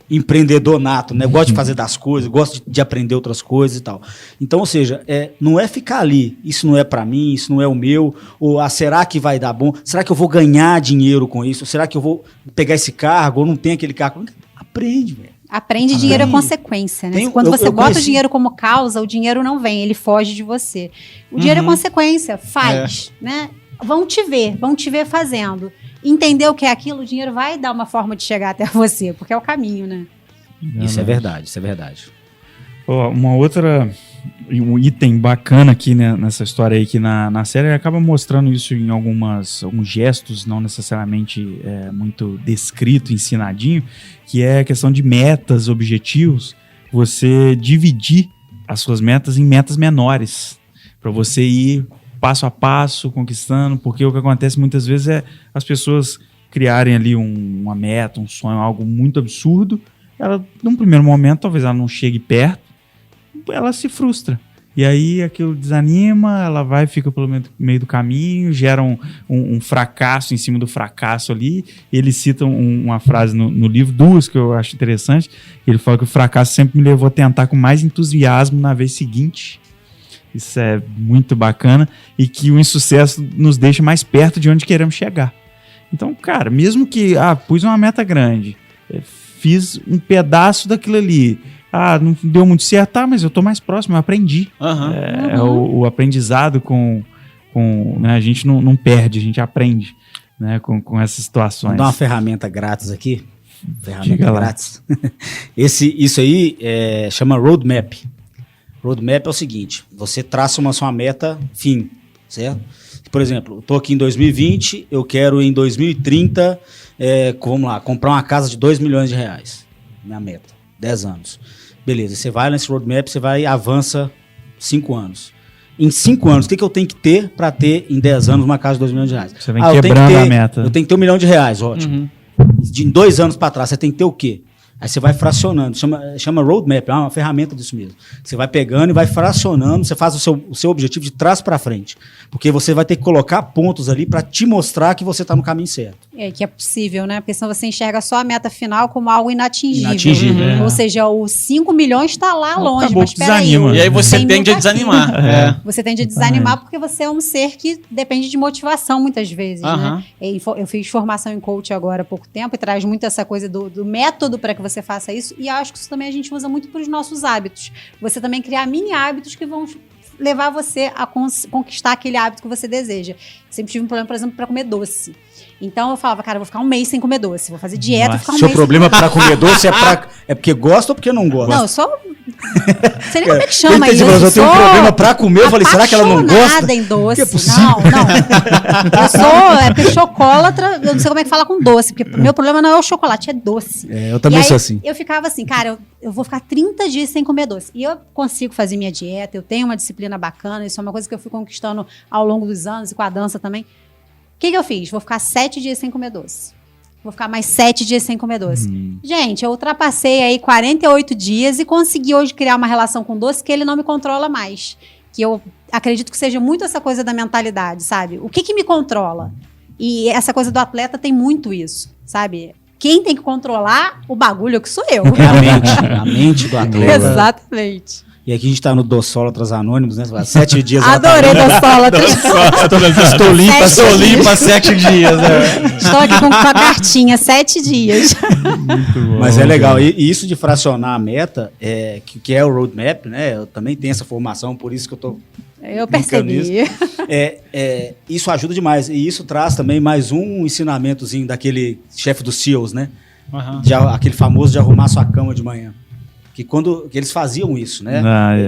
Speaker 5: empreendedor nato, né? Gosto de fazer das coisas, gosto de aprender outras coisas e tal. Então, ou seja, não é ficar ali, isso não é pra mim, isso não é o meu, ou será que vai dar bom? Será que eu vou ganhar dinheiro com isso? Será que eu vou pegar esse cargo ou não tem aquele cargo? Aprende, velho.
Speaker 4: Aprende, dinheiro é consequência, né? Quando você bota o dinheiro como causa, o dinheiro não vem, ele foge de você. O dinheiro é consequência, faz, né? Vão te ver fazendo. Entender o que é aquilo, o dinheiro vai dar uma forma de chegar até você, porque é o caminho, né?
Speaker 5: Isso é verdade, isso é verdade.
Speaker 3: Uma outra item bacana aqui, né, nessa história aí, que na série ele acaba mostrando isso em alguns gestos, não necessariamente muito descrito, ensinadinho, que é a questão de metas, objetivos, você dividir as suas metas em metas menores, para você ir passo a passo, conquistando, porque o que acontece muitas vezes é as pessoas criarem ali uma meta, um sonho, algo muito absurdo, ela, num primeiro momento, talvez ela não chegue perto, ela se frustra. E aí aquilo desanima, ela vai, fica pelo meio do caminho, gera um fracasso em cima do fracasso ali. Ele cita uma frase no livro, duas que eu acho interessante. Ele fala que o fracasso sempre me levou a tentar com mais entusiasmo na vez seguinte. Isso é muito bacana. E que o insucesso nos deixa mais perto de onde queremos chegar. Então, cara, mesmo que pus uma meta grande, fiz um pedaço daquilo ali, não deu muito certo, mas eu tô mais próximo, eu aprendi. O aprendizado né, a gente não perde, a gente aprende, né, com essas situações.
Speaker 5: Vou dar uma ferramenta grátis aqui. Ferramenta grátis. Isso aí chama roadmap. Roadmap é o seguinte, você traça sua meta fim, certo? Por exemplo, eu tô aqui em 2020, eu quero em 2030, vamos lá, comprar uma casa de R$2 milhões. Minha meta, 10 anos. Beleza, você vai nesse roadmap, você vai e avança 5 anos. Em 5 anos, o que eu tenho que ter para ter em 10 anos uma casa de R$2 milhões?
Speaker 3: Você vem quebrando a meta.
Speaker 5: Eu tenho que ter R$1 milhão, ótimo. De 2 anos para trás, você tem que ter o quê? Aí você vai fracionando, chama roadmap, é uma ferramenta disso mesmo. Você vai pegando e vai fracionando, você faz o seu objetivo de trás para frente. Porque você vai ter que colocar pontos ali para te mostrar que você está no caminho certo.
Speaker 4: Que é possível, né? Porque senão você enxerga só a meta final como algo inatingível. Ou seja, os 5 milhões está lá longe,
Speaker 3: acabou,
Speaker 4: mas peraí.
Speaker 2: E aí você tende a desanimar.
Speaker 4: Você tende a desanimar porque você é um ser que depende de motivação muitas vezes, né? Eu fiz formação em coach agora há pouco tempo e traz muito essa coisa do método para que você faça isso, e acho que isso também a gente usa muito para os nossos hábitos. Você também criar mini hábitos que vão levar você a conquistar aquele hábito que você deseja. Sempre tive um problema, por exemplo, para comer doce. Então eu falava, cara, eu vou ficar um mês sem comer doce, vou fazer dieta, vou ficar um mês.
Speaker 5: Seu problema para comer doce é porque gosta ou porque não gosta?
Speaker 4: Não, eu só... Não sei nem como é que chama isso.
Speaker 5: Eu tenho um problema pra comer, eu falei, será que ela não gosta?
Speaker 4: Em doce.
Speaker 5: Que é possível?
Speaker 4: Não. Eu sou porque chocolatra, eu não sei como é que fala com doce, porque meu problema não é o chocolate, é doce.
Speaker 5: Eu também sou assim.
Speaker 4: Eu ficava assim, cara, eu vou ficar 30 dias sem comer doce. E eu consigo fazer minha dieta, eu tenho uma disciplina bacana, isso é uma coisa que eu fui conquistando ao longo dos anos e com a dança também. O que eu fiz? Vou ficar 7 dias sem comer doce. Vou ficar mais 7 dias sem comer doce. Gente, eu ultrapassei aí 48 dias e consegui hoje criar uma relação com doce que ele não me controla mais. Que eu acredito que seja muito essa coisa da mentalidade, sabe? O que me controla? E essa coisa do atleta tem muito isso, sabe? Quem tem que controlar o bagulho que sou eu.
Speaker 5: A mente do atleta.
Speaker 4: Exatamente.
Speaker 5: E aqui a gente tá no Dossólatras Anônimos, né? 7 dias.
Speaker 4: Adorei Dossólatras.
Speaker 2: Estou limpa 7 dias.
Speaker 4: Estou aqui com a cartinha, 7 dias.
Speaker 3: Muito bom.
Speaker 5: Mas é legal. E isso de fracionar a meta, que é o roadmap, né? Eu também tenho essa formação, por isso que eu tô...
Speaker 4: Eu percebi.
Speaker 5: Isso ajuda demais. E isso traz também mais um ensinamentozinho daquele chefe dos SEALs, né? Aquele famoso de arrumar sua cama de manhã. Que eles faziam isso, né?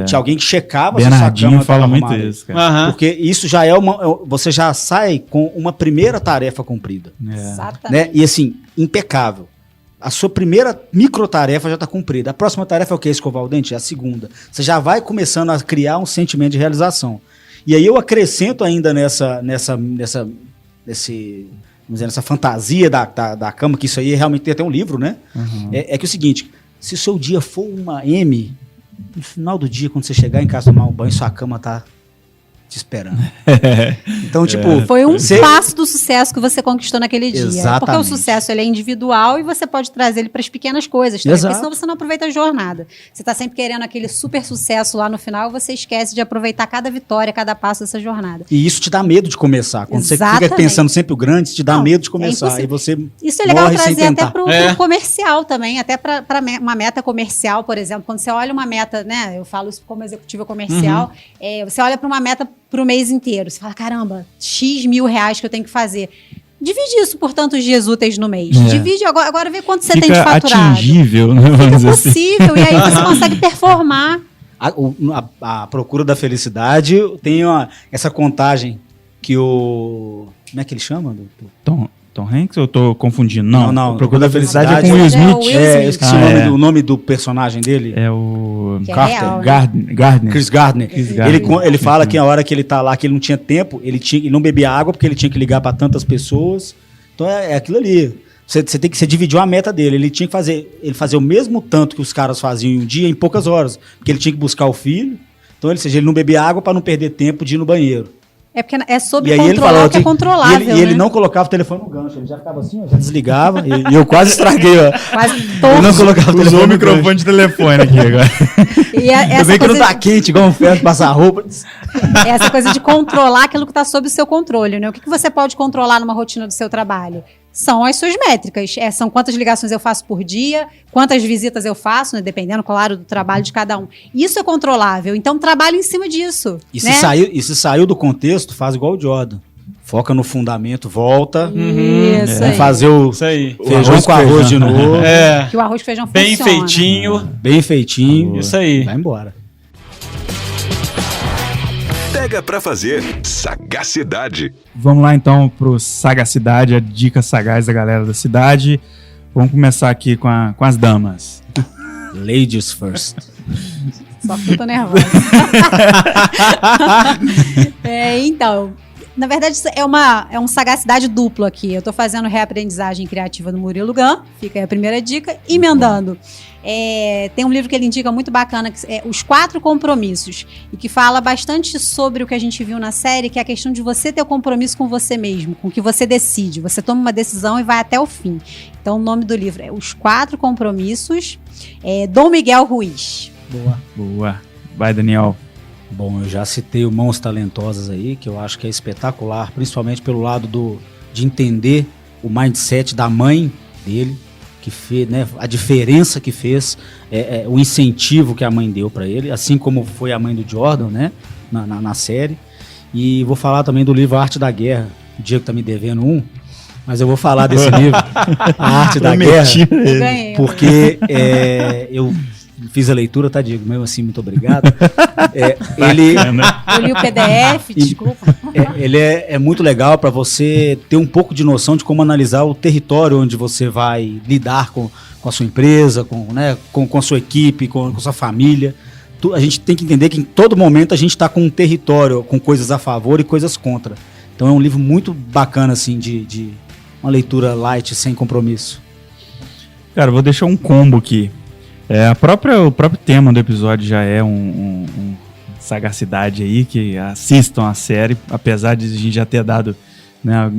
Speaker 5: Tinha alguém que checava se sua cama
Speaker 3: fala muito isso, cara.
Speaker 5: Porque isso já você já sai com uma primeira tarefa cumprida.
Speaker 4: Exatamente.
Speaker 5: Né? E assim, impecável. A sua primeira microtarefa já está cumprida. A próxima tarefa é o quê? Escovar o dente? É a segunda. Você já vai começando a criar um sentimento de realização. E aí eu acrescento ainda nessa fantasia da cama, que isso aí realmente tem até um livro, né? É que é o seguinte... Se o seu dia for uma M, no final do dia, quando você chegar em casa tomar um banho, sua cama tá te esperando. Então,
Speaker 4: foi um passo do sucesso que você conquistou naquele dia.
Speaker 5: Exatamente.
Speaker 4: Porque o sucesso ele é individual e você pode trazer ele para as pequenas coisas. Também, porque senão você não aproveita a jornada. Você tá sempre querendo aquele super sucesso lá no final e você esquece de aproveitar cada vitória, cada passo dessa jornada.
Speaker 5: E isso te dá medo de começar. Quando você fica pensando sempre o grande, te dá medo de começar. E você
Speaker 4: isso é legal trazer até pro comercial também, até para uma meta comercial, por exemplo. Quando você olha uma meta, né? Eu falo isso como executiva comercial. Você olha para uma meta pro mês inteiro. Você fala, caramba, X mil reais que eu tenho que fazer. Divide isso por tantos dias úteis no mês. Divide agora vê quanto você tem de faturado.
Speaker 3: Atingível, né?
Speaker 4: Fica possível. E aí você consegue performar.
Speaker 5: A Procura da Felicidade tem essa contagem que o... Como é que ele chama?
Speaker 3: Tom Hanks ou eu tô confundindo? Não.
Speaker 5: A
Speaker 3: Procura da Felicidade é com o Will Smith.
Speaker 5: Eu esqueci o nome do personagem dele.
Speaker 3: É o...
Speaker 4: Que é
Speaker 5: Carter.
Speaker 4: real, né?
Speaker 3: Gardner.
Speaker 5: Chris Gardner. Ele fala que a hora que ele tá lá, que ele não tinha tempo, ele não bebia água porque ele tinha que ligar para tantas pessoas. Então é aquilo ali. Você dividiu a meta dele. Ele tinha que fazer o mesmo tanto que os caras faziam em um dia em poucas horas. Porque ele tinha que buscar o filho. Então, ele não bebia água para não perder tempo de ir no banheiro.
Speaker 4: É porque é sobre
Speaker 5: E aí ele
Speaker 4: controlar
Speaker 5: falou
Speaker 4: o que é controlável,
Speaker 5: ele
Speaker 4: né?
Speaker 5: não colocava o telefone no gancho, ele já ficava assim, ó, já desligava, e eu quase estraguei, ó.
Speaker 4: Quase
Speaker 5: Ele
Speaker 4: torto.
Speaker 5: não colocava o telefone
Speaker 3: Usou o
Speaker 5: no gancho.
Speaker 3: microfone de telefone aqui agora.
Speaker 4: E
Speaker 5: Ainda
Speaker 4: essa
Speaker 5: bem que não
Speaker 4: coisa,
Speaker 5: tá quente, igual um ferro de passar roupa.
Speaker 4: essa coisa de controlar aquilo que está sob o seu controle, né? O que você pode controlar numa rotina do seu trabalho? São as suas métricas. São quantas ligações eu faço por dia, quantas visitas eu faço, né? Dependendo, claro, do trabalho de cada um. Isso é controlável. Então, trabalhe em cima disso.
Speaker 5: E
Speaker 4: né?
Speaker 5: se saiu do contexto, faz igual o Jordan. Foca no fundamento, volta.
Speaker 4: Isso
Speaker 5: Vamos
Speaker 4: aí.
Speaker 5: fazer o
Speaker 2: Isso aí.
Speaker 5: feijão com arroz de novo.
Speaker 2: É.
Speaker 4: Que o arroz e feijão
Speaker 2: Bem
Speaker 4: funciona.
Speaker 2: feitinho.
Speaker 5: Bem feitinho.
Speaker 2: Isso aí.
Speaker 5: Vai embora.
Speaker 1: Pega pra fazer. Sagacidade.
Speaker 3: Vamos lá então pro Sagacidade, a dica sagaz da galera da cidade. Vamos começar aqui com as damas.
Speaker 5: Ladies first.
Speaker 4: Só que eu tô nervosa. Então, na verdade, isso é um sagacidade duplo aqui. Eu tô fazendo reaprendizagem criativa no Murilo Gun, fica aí a primeira dica, emendando. Tem um livro que ele indica muito bacana, que é Os 4 Compromissos, e que fala bastante sobre o que a gente viu na série, que é a questão de você ter o compromisso com você mesmo, com o que você decide. Você toma uma decisão e vai até o fim. Então, o nome do livro é Os 4 Compromissos, Dom Miguel Ruiz.
Speaker 3: Boa. Vai, Daniel.
Speaker 5: Bom, eu já citei o Mãos Talentosas aí, que eu acho que é espetacular, principalmente pelo lado de entender o mindset da mãe dele, que fez, né, a diferença que fez, o incentivo que a mãe deu para ele, assim como foi a mãe do Jordan, né, na série. E vou falar também do livro Arte da Guerra. O Diego tá me devendo mas eu vou falar desse livro, A Arte da Guerra,
Speaker 4: Eu ganhei.
Speaker 5: porque eu fiz a leitura, tá, Diego? Mesmo assim, muito obrigado. Ele
Speaker 4: Eu li o PDF, desculpa.
Speaker 5: ele é muito legal para você ter um pouco de noção de como analisar o território onde você vai lidar com a sua empresa, com a sua equipe, com a sua família. A gente tem que entender que em todo momento a gente está com um território, com coisas a favor e coisas contra. Então é um livro muito bacana, assim, de uma leitura light, sem compromisso.
Speaker 3: Cara, eu vou deixar um combo aqui. O próprio tema do episódio já é um sagacidade aí, que assistam a série, apesar de a gente já ter dado, né,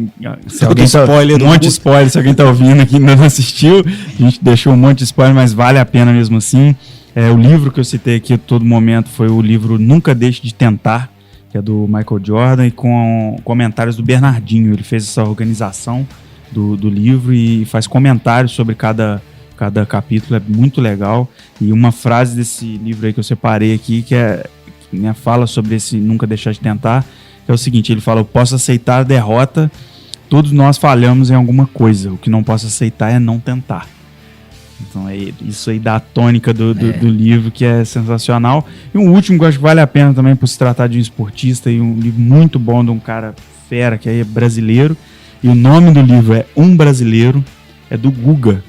Speaker 3: se alguém
Speaker 5: spoiler
Speaker 3: um monte de spoiler, se alguém tá ouvindo aqui e ainda não assistiu, a gente deixou um monte de spoiler, mas vale a pena mesmo assim. O livro que eu citei aqui a todo momento foi o livro Nunca Deixe de Tentar, que é do Michael Jordan, e com comentários do Bernardinho. Ele fez essa organização do livro e faz comentários sobre cada capítulo, é muito legal. E uma frase desse livro aí que eu separei aqui, que fala sobre esse Nunca Deixar de Tentar, que é o seguinte: ele fala: eu posso aceitar a derrota, todos nós falhamos em alguma coisa, o que não posso aceitar é não tentar. Então isso aí dá a tônica do livro, que é sensacional. E um último que eu acho que vale a pena também, por se tratar de um esportista, e um livro muito bom de um cara fera, que é brasileiro, e o nome do livro é Um Brasileiro, é do Guga,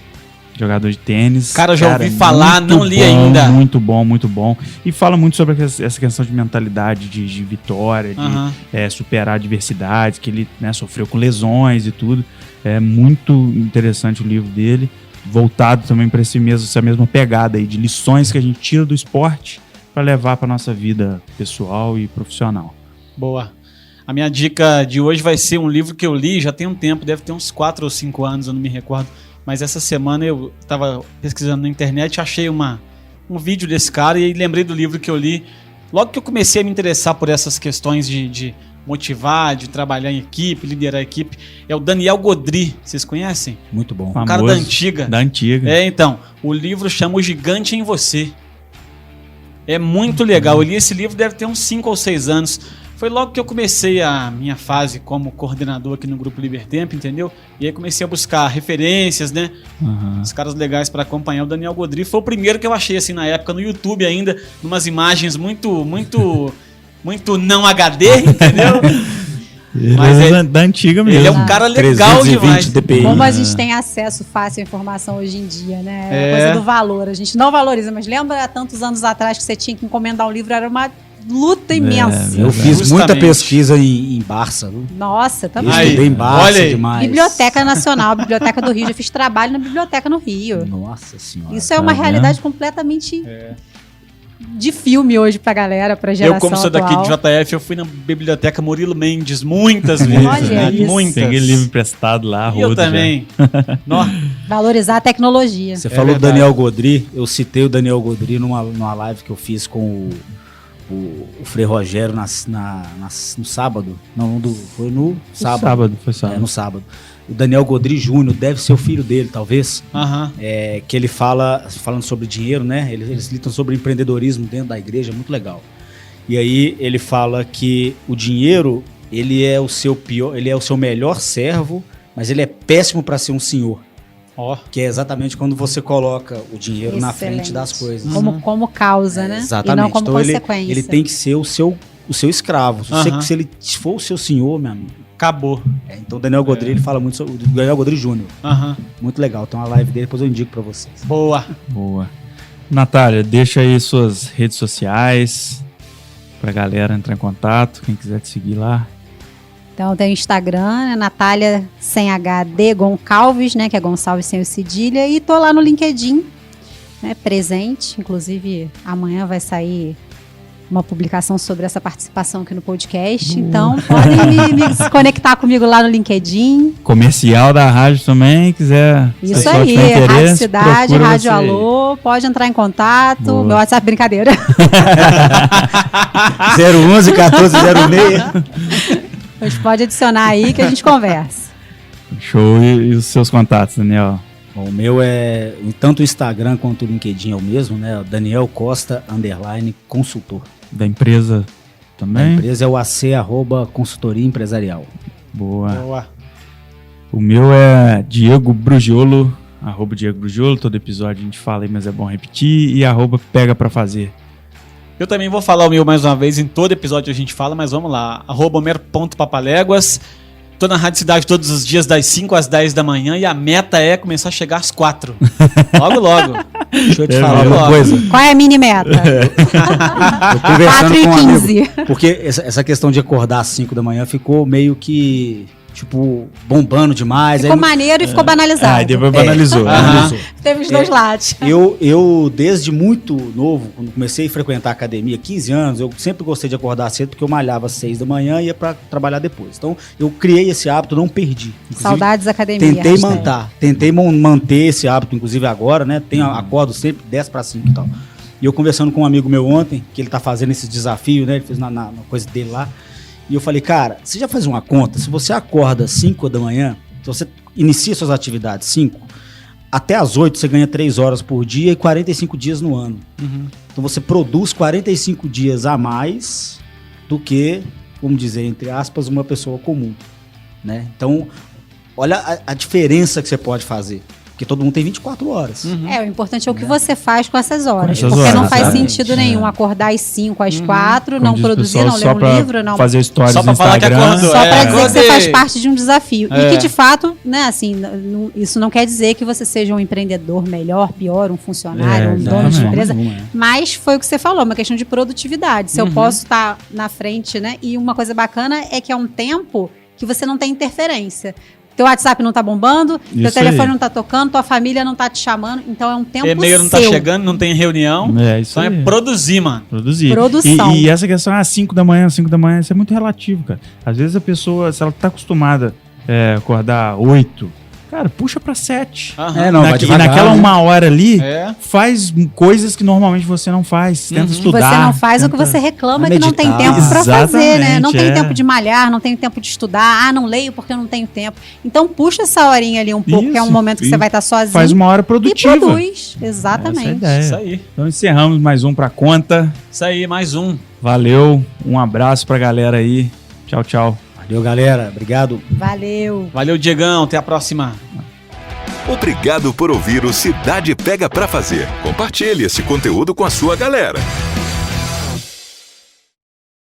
Speaker 3: jogador de tênis.
Speaker 2: Cara, eu já ouvi falar, não li ainda.
Speaker 3: Muito bom, muito bom. E fala muito sobre essa questão de mentalidade, de vitória, de superar adversidades, que ele, né, sofreu com lesões e tudo. É muito interessante o livro dele, voltado também para essa mesma pegada aí, de lições que a gente tira do esporte para levar para nossa vida pessoal e profissional.
Speaker 2: Boa. A minha dica de hoje vai ser um livro que eu li já tem um tempo, deve ter uns 4 ou 5 anos, eu não me recordo. Mas essa semana eu estava pesquisando na internet, achei um vídeo desse cara e lembrei do livro que eu li. Logo que eu comecei a me interessar por essas questões de motivar, de trabalhar em equipe, liderar a equipe, é o Daniel Godry. Vocês conhecem?
Speaker 5: Muito bom.
Speaker 2: O cara da antiga.
Speaker 3: Da antiga.
Speaker 2: Então, o livro chama O Gigante em Você. É muito legal. Eu li esse livro, deve ter uns 5 ou 6 anos. Foi logo que eu comecei a minha fase como coordenador aqui no Grupo Libertempo, entendeu? E aí comecei a buscar referências, né? Os caras legais para acompanhar. O Daniel Godry foi o primeiro que eu achei, assim, na época, no YouTube ainda, numas imagens muito não HD, entendeu?
Speaker 3: Mas é da antiga mesmo.
Speaker 2: Ele é um cara legal
Speaker 5: 320
Speaker 2: demais.
Speaker 5: DPI.
Speaker 4: Como a gente tem acesso fácil à informação hoje em dia, né?
Speaker 2: É.
Speaker 4: A coisa do valor. A gente não valoriza, mas lembra há tantos anos atrás que você tinha que encomendar um livro, era uma luta imensa.
Speaker 5: Eu fiz
Speaker 2: Justamente.
Speaker 5: muita pesquisa em Barça, viu?
Speaker 4: Nossa,
Speaker 5: Eu
Speaker 4: também.
Speaker 2: Aí,
Speaker 5: estudei em Barça
Speaker 2: olha aí.
Speaker 5: demais.
Speaker 4: Biblioteca Nacional, Biblioteca do Rio. Já fiz trabalho na Biblioteca no Rio.
Speaker 5: Nossa senhora.
Speaker 4: Isso é uma
Speaker 3: tá
Speaker 4: realidade completamente de filme hoje pra galera, pra geração
Speaker 2: Eu, como sou
Speaker 4: atual.
Speaker 2: daqui de JF, eu fui na Biblioteca Murilo Mendes muitas vezes.
Speaker 4: Olha
Speaker 2: né?
Speaker 4: isso.
Speaker 2: Muitas.
Speaker 3: Tem aquele livro emprestado lá,
Speaker 2: E eu
Speaker 3: rodo já.
Speaker 2: também. Nó.
Speaker 4: Valorizar a tecnologia.
Speaker 5: Você falou do
Speaker 2: verdade.
Speaker 5: Daniel Godry, eu citei o Daniel Godry numa live que eu fiz com o Frei Rogério no sábado. Não, foi no sábado.
Speaker 3: Foi sábado.
Speaker 5: É, no sábado. O Daniel Godry Júnior, deve ser o filho dele, talvez.
Speaker 2: Aham.
Speaker 5: Que ele falando sobre dinheiro, né? Eles lidam sobre empreendedorismo dentro da igreja, muito legal. E aí ele fala que o dinheiro, ele é o seu melhor servo, mas ele é péssimo para ser um senhor.
Speaker 2: Ó.
Speaker 5: Que é exatamente quando você coloca o dinheiro na
Speaker 4: Excelente.
Speaker 5: frente das coisas.
Speaker 4: Como causa, né?
Speaker 5: Exatamente.
Speaker 4: E não como
Speaker 5: então
Speaker 4: consequência.
Speaker 5: ele tem que ser o seu escravo.
Speaker 2: Aham.
Speaker 5: Se ele for o seu senhor, meu amigo.
Speaker 2: Acabou.
Speaker 5: Então o Daniel Godry, ele fala muito sobre o Daniel Godry Júnior.
Speaker 2: Aham.
Speaker 5: Muito legal. Tem uma live dele, depois eu indico pra vocês.
Speaker 2: Boa.
Speaker 3: Boa. Natália, deixa aí suas redes sociais pra galera entrar em contato, quem quiser te seguir lá.
Speaker 4: Então tem o Instagram, né? Natália sem HD Goncalves, né? Que é Gonçalves sem o cedilha. E tô lá no LinkedIn, né? Presente. Inclusive, amanhã vai sair uma publicação sobre essa participação aqui no podcast. Então, podem me conectar comigo lá no LinkedIn.
Speaker 3: Comercial da rádio também, quiser. se o
Speaker 4: Isso
Speaker 3: pessoal
Speaker 4: aí,
Speaker 3: tiver
Speaker 4: Rádio
Speaker 3: interesse,
Speaker 4: Cidade,
Speaker 3: procura
Speaker 4: Rádio
Speaker 3: você aí.
Speaker 4: Alô, pode entrar em contato.
Speaker 3: Boa.
Speaker 4: Meu WhatsApp, brincadeira.
Speaker 5: 011 1406.
Speaker 4: Mas pode adicionar aí que a gente conversa.
Speaker 3: Show. E os seus contatos, Daniel?
Speaker 5: Bom, o meu é, tanto o Instagram quanto o LinkedIn é o mesmo, né? Daniel Costa _consultor.
Speaker 3: Da empresa
Speaker 5: A
Speaker 3: também?
Speaker 5: empresa é o AC@consultoria empresarial.
Speaker 3: Boa.
Speaker 2: Boa.
Speaker 3: O meu é Diego Brugiolo, @Diego Brugiolo. Todo episódio a gente fala aí, mas é bom repetir. E @Pega Pra Fazer.
Speaker 2: Eu também vou falar o meu mais uma vez, em todo episódio a gente fala, mas vamos lá. @Homer.papaléguas. Tô na Rádio Cidade todos os dias, das 5 às 10 da manhã, e a meta é começar a chegar às 4. Logo, logo.
Speaker 5: Deixa eu te
Speaker 3: É
Speaker 5: falar
Speaker 2: mesmo?
Speaker 5: uma coisa.
Speaker 4: Qual é a mini meta?
Speaker 5: Eu conversando
Speaker 4: 4 e
Speaker 5: com um amigo,
Speaker 4: 15.
Speaker 5: porque essa questão de acordar às 5 da manhã ficou meio que, tipo, bombando demais.
Speaker 4: Ficou
Speaker 5: Aí,
Speaker 4: maneiro e ficou banalizado.
Speaker 3: Aí depois banalizou.
Speaker 5: banalizou.
Speaker 4: Teve os dois lados.
Speaker 5: Eu, desde muito novo, quando comecei a frequentar a academia, 15 anos, eu sempre gostei de acordar cedo, porque eu malhava às 6 da manhã e ia pra trabalhar depois. Então, eu criei esse hábito, não perdi. Inclusive,
Speaker 4: Saudades da academia.
Speaker 5: tentei
Speaker 4: hashtag.
Speaker 5: manter esse hábito, inclusive agora, né? Acordo sempre 10 para 5 e tal. E eu conversando com um amigo meu ontem, que ele tá fazendo esse desafio, né? Ele fez na coisa dele lá. E eu falei, cara, você já faz uma conta? Se você acorda às 5 da manhã, se você inicia suas atividades 5, até às 8 você ganha 3 horas por dia e 45 dias no ano. Então você produz 45 dias a mais do que, vamos dizer, entre aspas, uma pessoa comum, né? Então, olha a diferença que você pode fazer. Porque todo mundo tem 24 horas.
Speaker 4: É, o importante é o que você faz com essas horas.
Speaker 3: Com essas
Speaker 4: porque não
Speaker 3: horas,
Speaker 4: faz
Speaker 3: exatamente.
Speaker 4: sentido nenhum acordar às 5, às 4,
Speaker 3: Como
Speaker 4: não
Speaker 3: diz o
Speaker 4: produzir,
Speaker 3: pessoal,
Speaker 4: não
Speaker 3: só
Speaker 4: ler um
Speaker 3: pra
Speaker 4: livro, não.
Speaker 3: fazer stories
Speaker 2: Só pra
Speaker 3: no
Speaker 2: falar que
Speaker 3: Instagram.
Speaker 2: acordou.
Speaker 4: Só pra
Speaker 2: É,
Speaker 4: dizer que você
Speaker 2: acordei.
Speaker 4: faz parte de um desafio.
Speaker 2: É.
Speaker 4: E que, de fato, né, assim, isso não quer dizer que você seja um empreendedor melhor, pior, um funcionário, um dono de
Speaker 3: exatamente.
Speaker 4: empresa.
Speaker 5: Nenhuma, é.
Speaker 4: Mas foi o que você falou, uma questão de produtividade. Se eu posso estar na frente, né? E uma coisa bacana é que é um tempo que você não tem interferência. Teu WhatsApp não tá bombando, teu
Speaker 3: Isso
Speaker 4: telefone
Speaker 3: aí.
Speaker 4: não tá tocando, tua família não tá te chamando. Então é um tempo
Speaker 2: E-mail não tá
Speaker 4: seu.
Speaker 2: chegando, não tem reunião.
Speaker 3: É, isso
Speaker 2: Então
Speaker 3: aí.
Speaker 2: é produzir, mano.
Speaker 3: Produzir.
Speaker 4: Produção.
Speaker 3: E essa questão, 5 da manhã, isso é muito relativo, cara. Às vezes a pessoa, se ela tá acostumada a acordar 8, cara, puxa pra 7.
Speaker 2: Aham.
Speaker 5: Não, vai
Speaker 3: E
Speaker 5: devagar,
Speaker 3: naquela
Speaker 5: né?
Speaker 3: 1 hora ali,
Speaker 2: É.
Speaker 3: faz coisas que normalmente você não faz. Tenta estudar.
Speaker 4: Você não faz o que
Speaker 3: tenta-
Speaker 4: você reclama
Speaker 5: Vai
Speaker 4: que não tem
Speaker 5: meditar.
Speaker 4: tempo pra fazer, né? Não tem
Speaker 3: Exatamente,
Speaker 4: tempo de malhar, não tem tempo de estudar. Não leio porque eu não tenho tempo. Então puxa essa horinha ali um pouco, que é um
Speaker 3: Isso,
Speaker 4: momento que
Speaker 3: e
Speaker 4: você vai estar sozinho.
Speaker 3: Faz uma hora
Speaker 4: e
Speaker 3: produtiva.
Speaker 4: produz.
Speaker 3: Essa é a
Speaker 4: Exatamente.
Speaker 3: ideia.
Speaker 2: Isso aí.
Speaker 3: Então encerramos mais um pra conta.
Speaker 2: Isso aí, mais um.
Speaker 3: Valeu, um abraço pra galera aí. Tchau, tchau.
Speaker 5: Valeu, galera. Obrigado.
Speaker 4: Valeu.
Speaker 2: Valeu, Diegão. Até a próxima.
Speaker 1: Obrigado por ouvir o Cidade Pega Pra Fazer. Compartilhe esse conteúdo com a sua galera.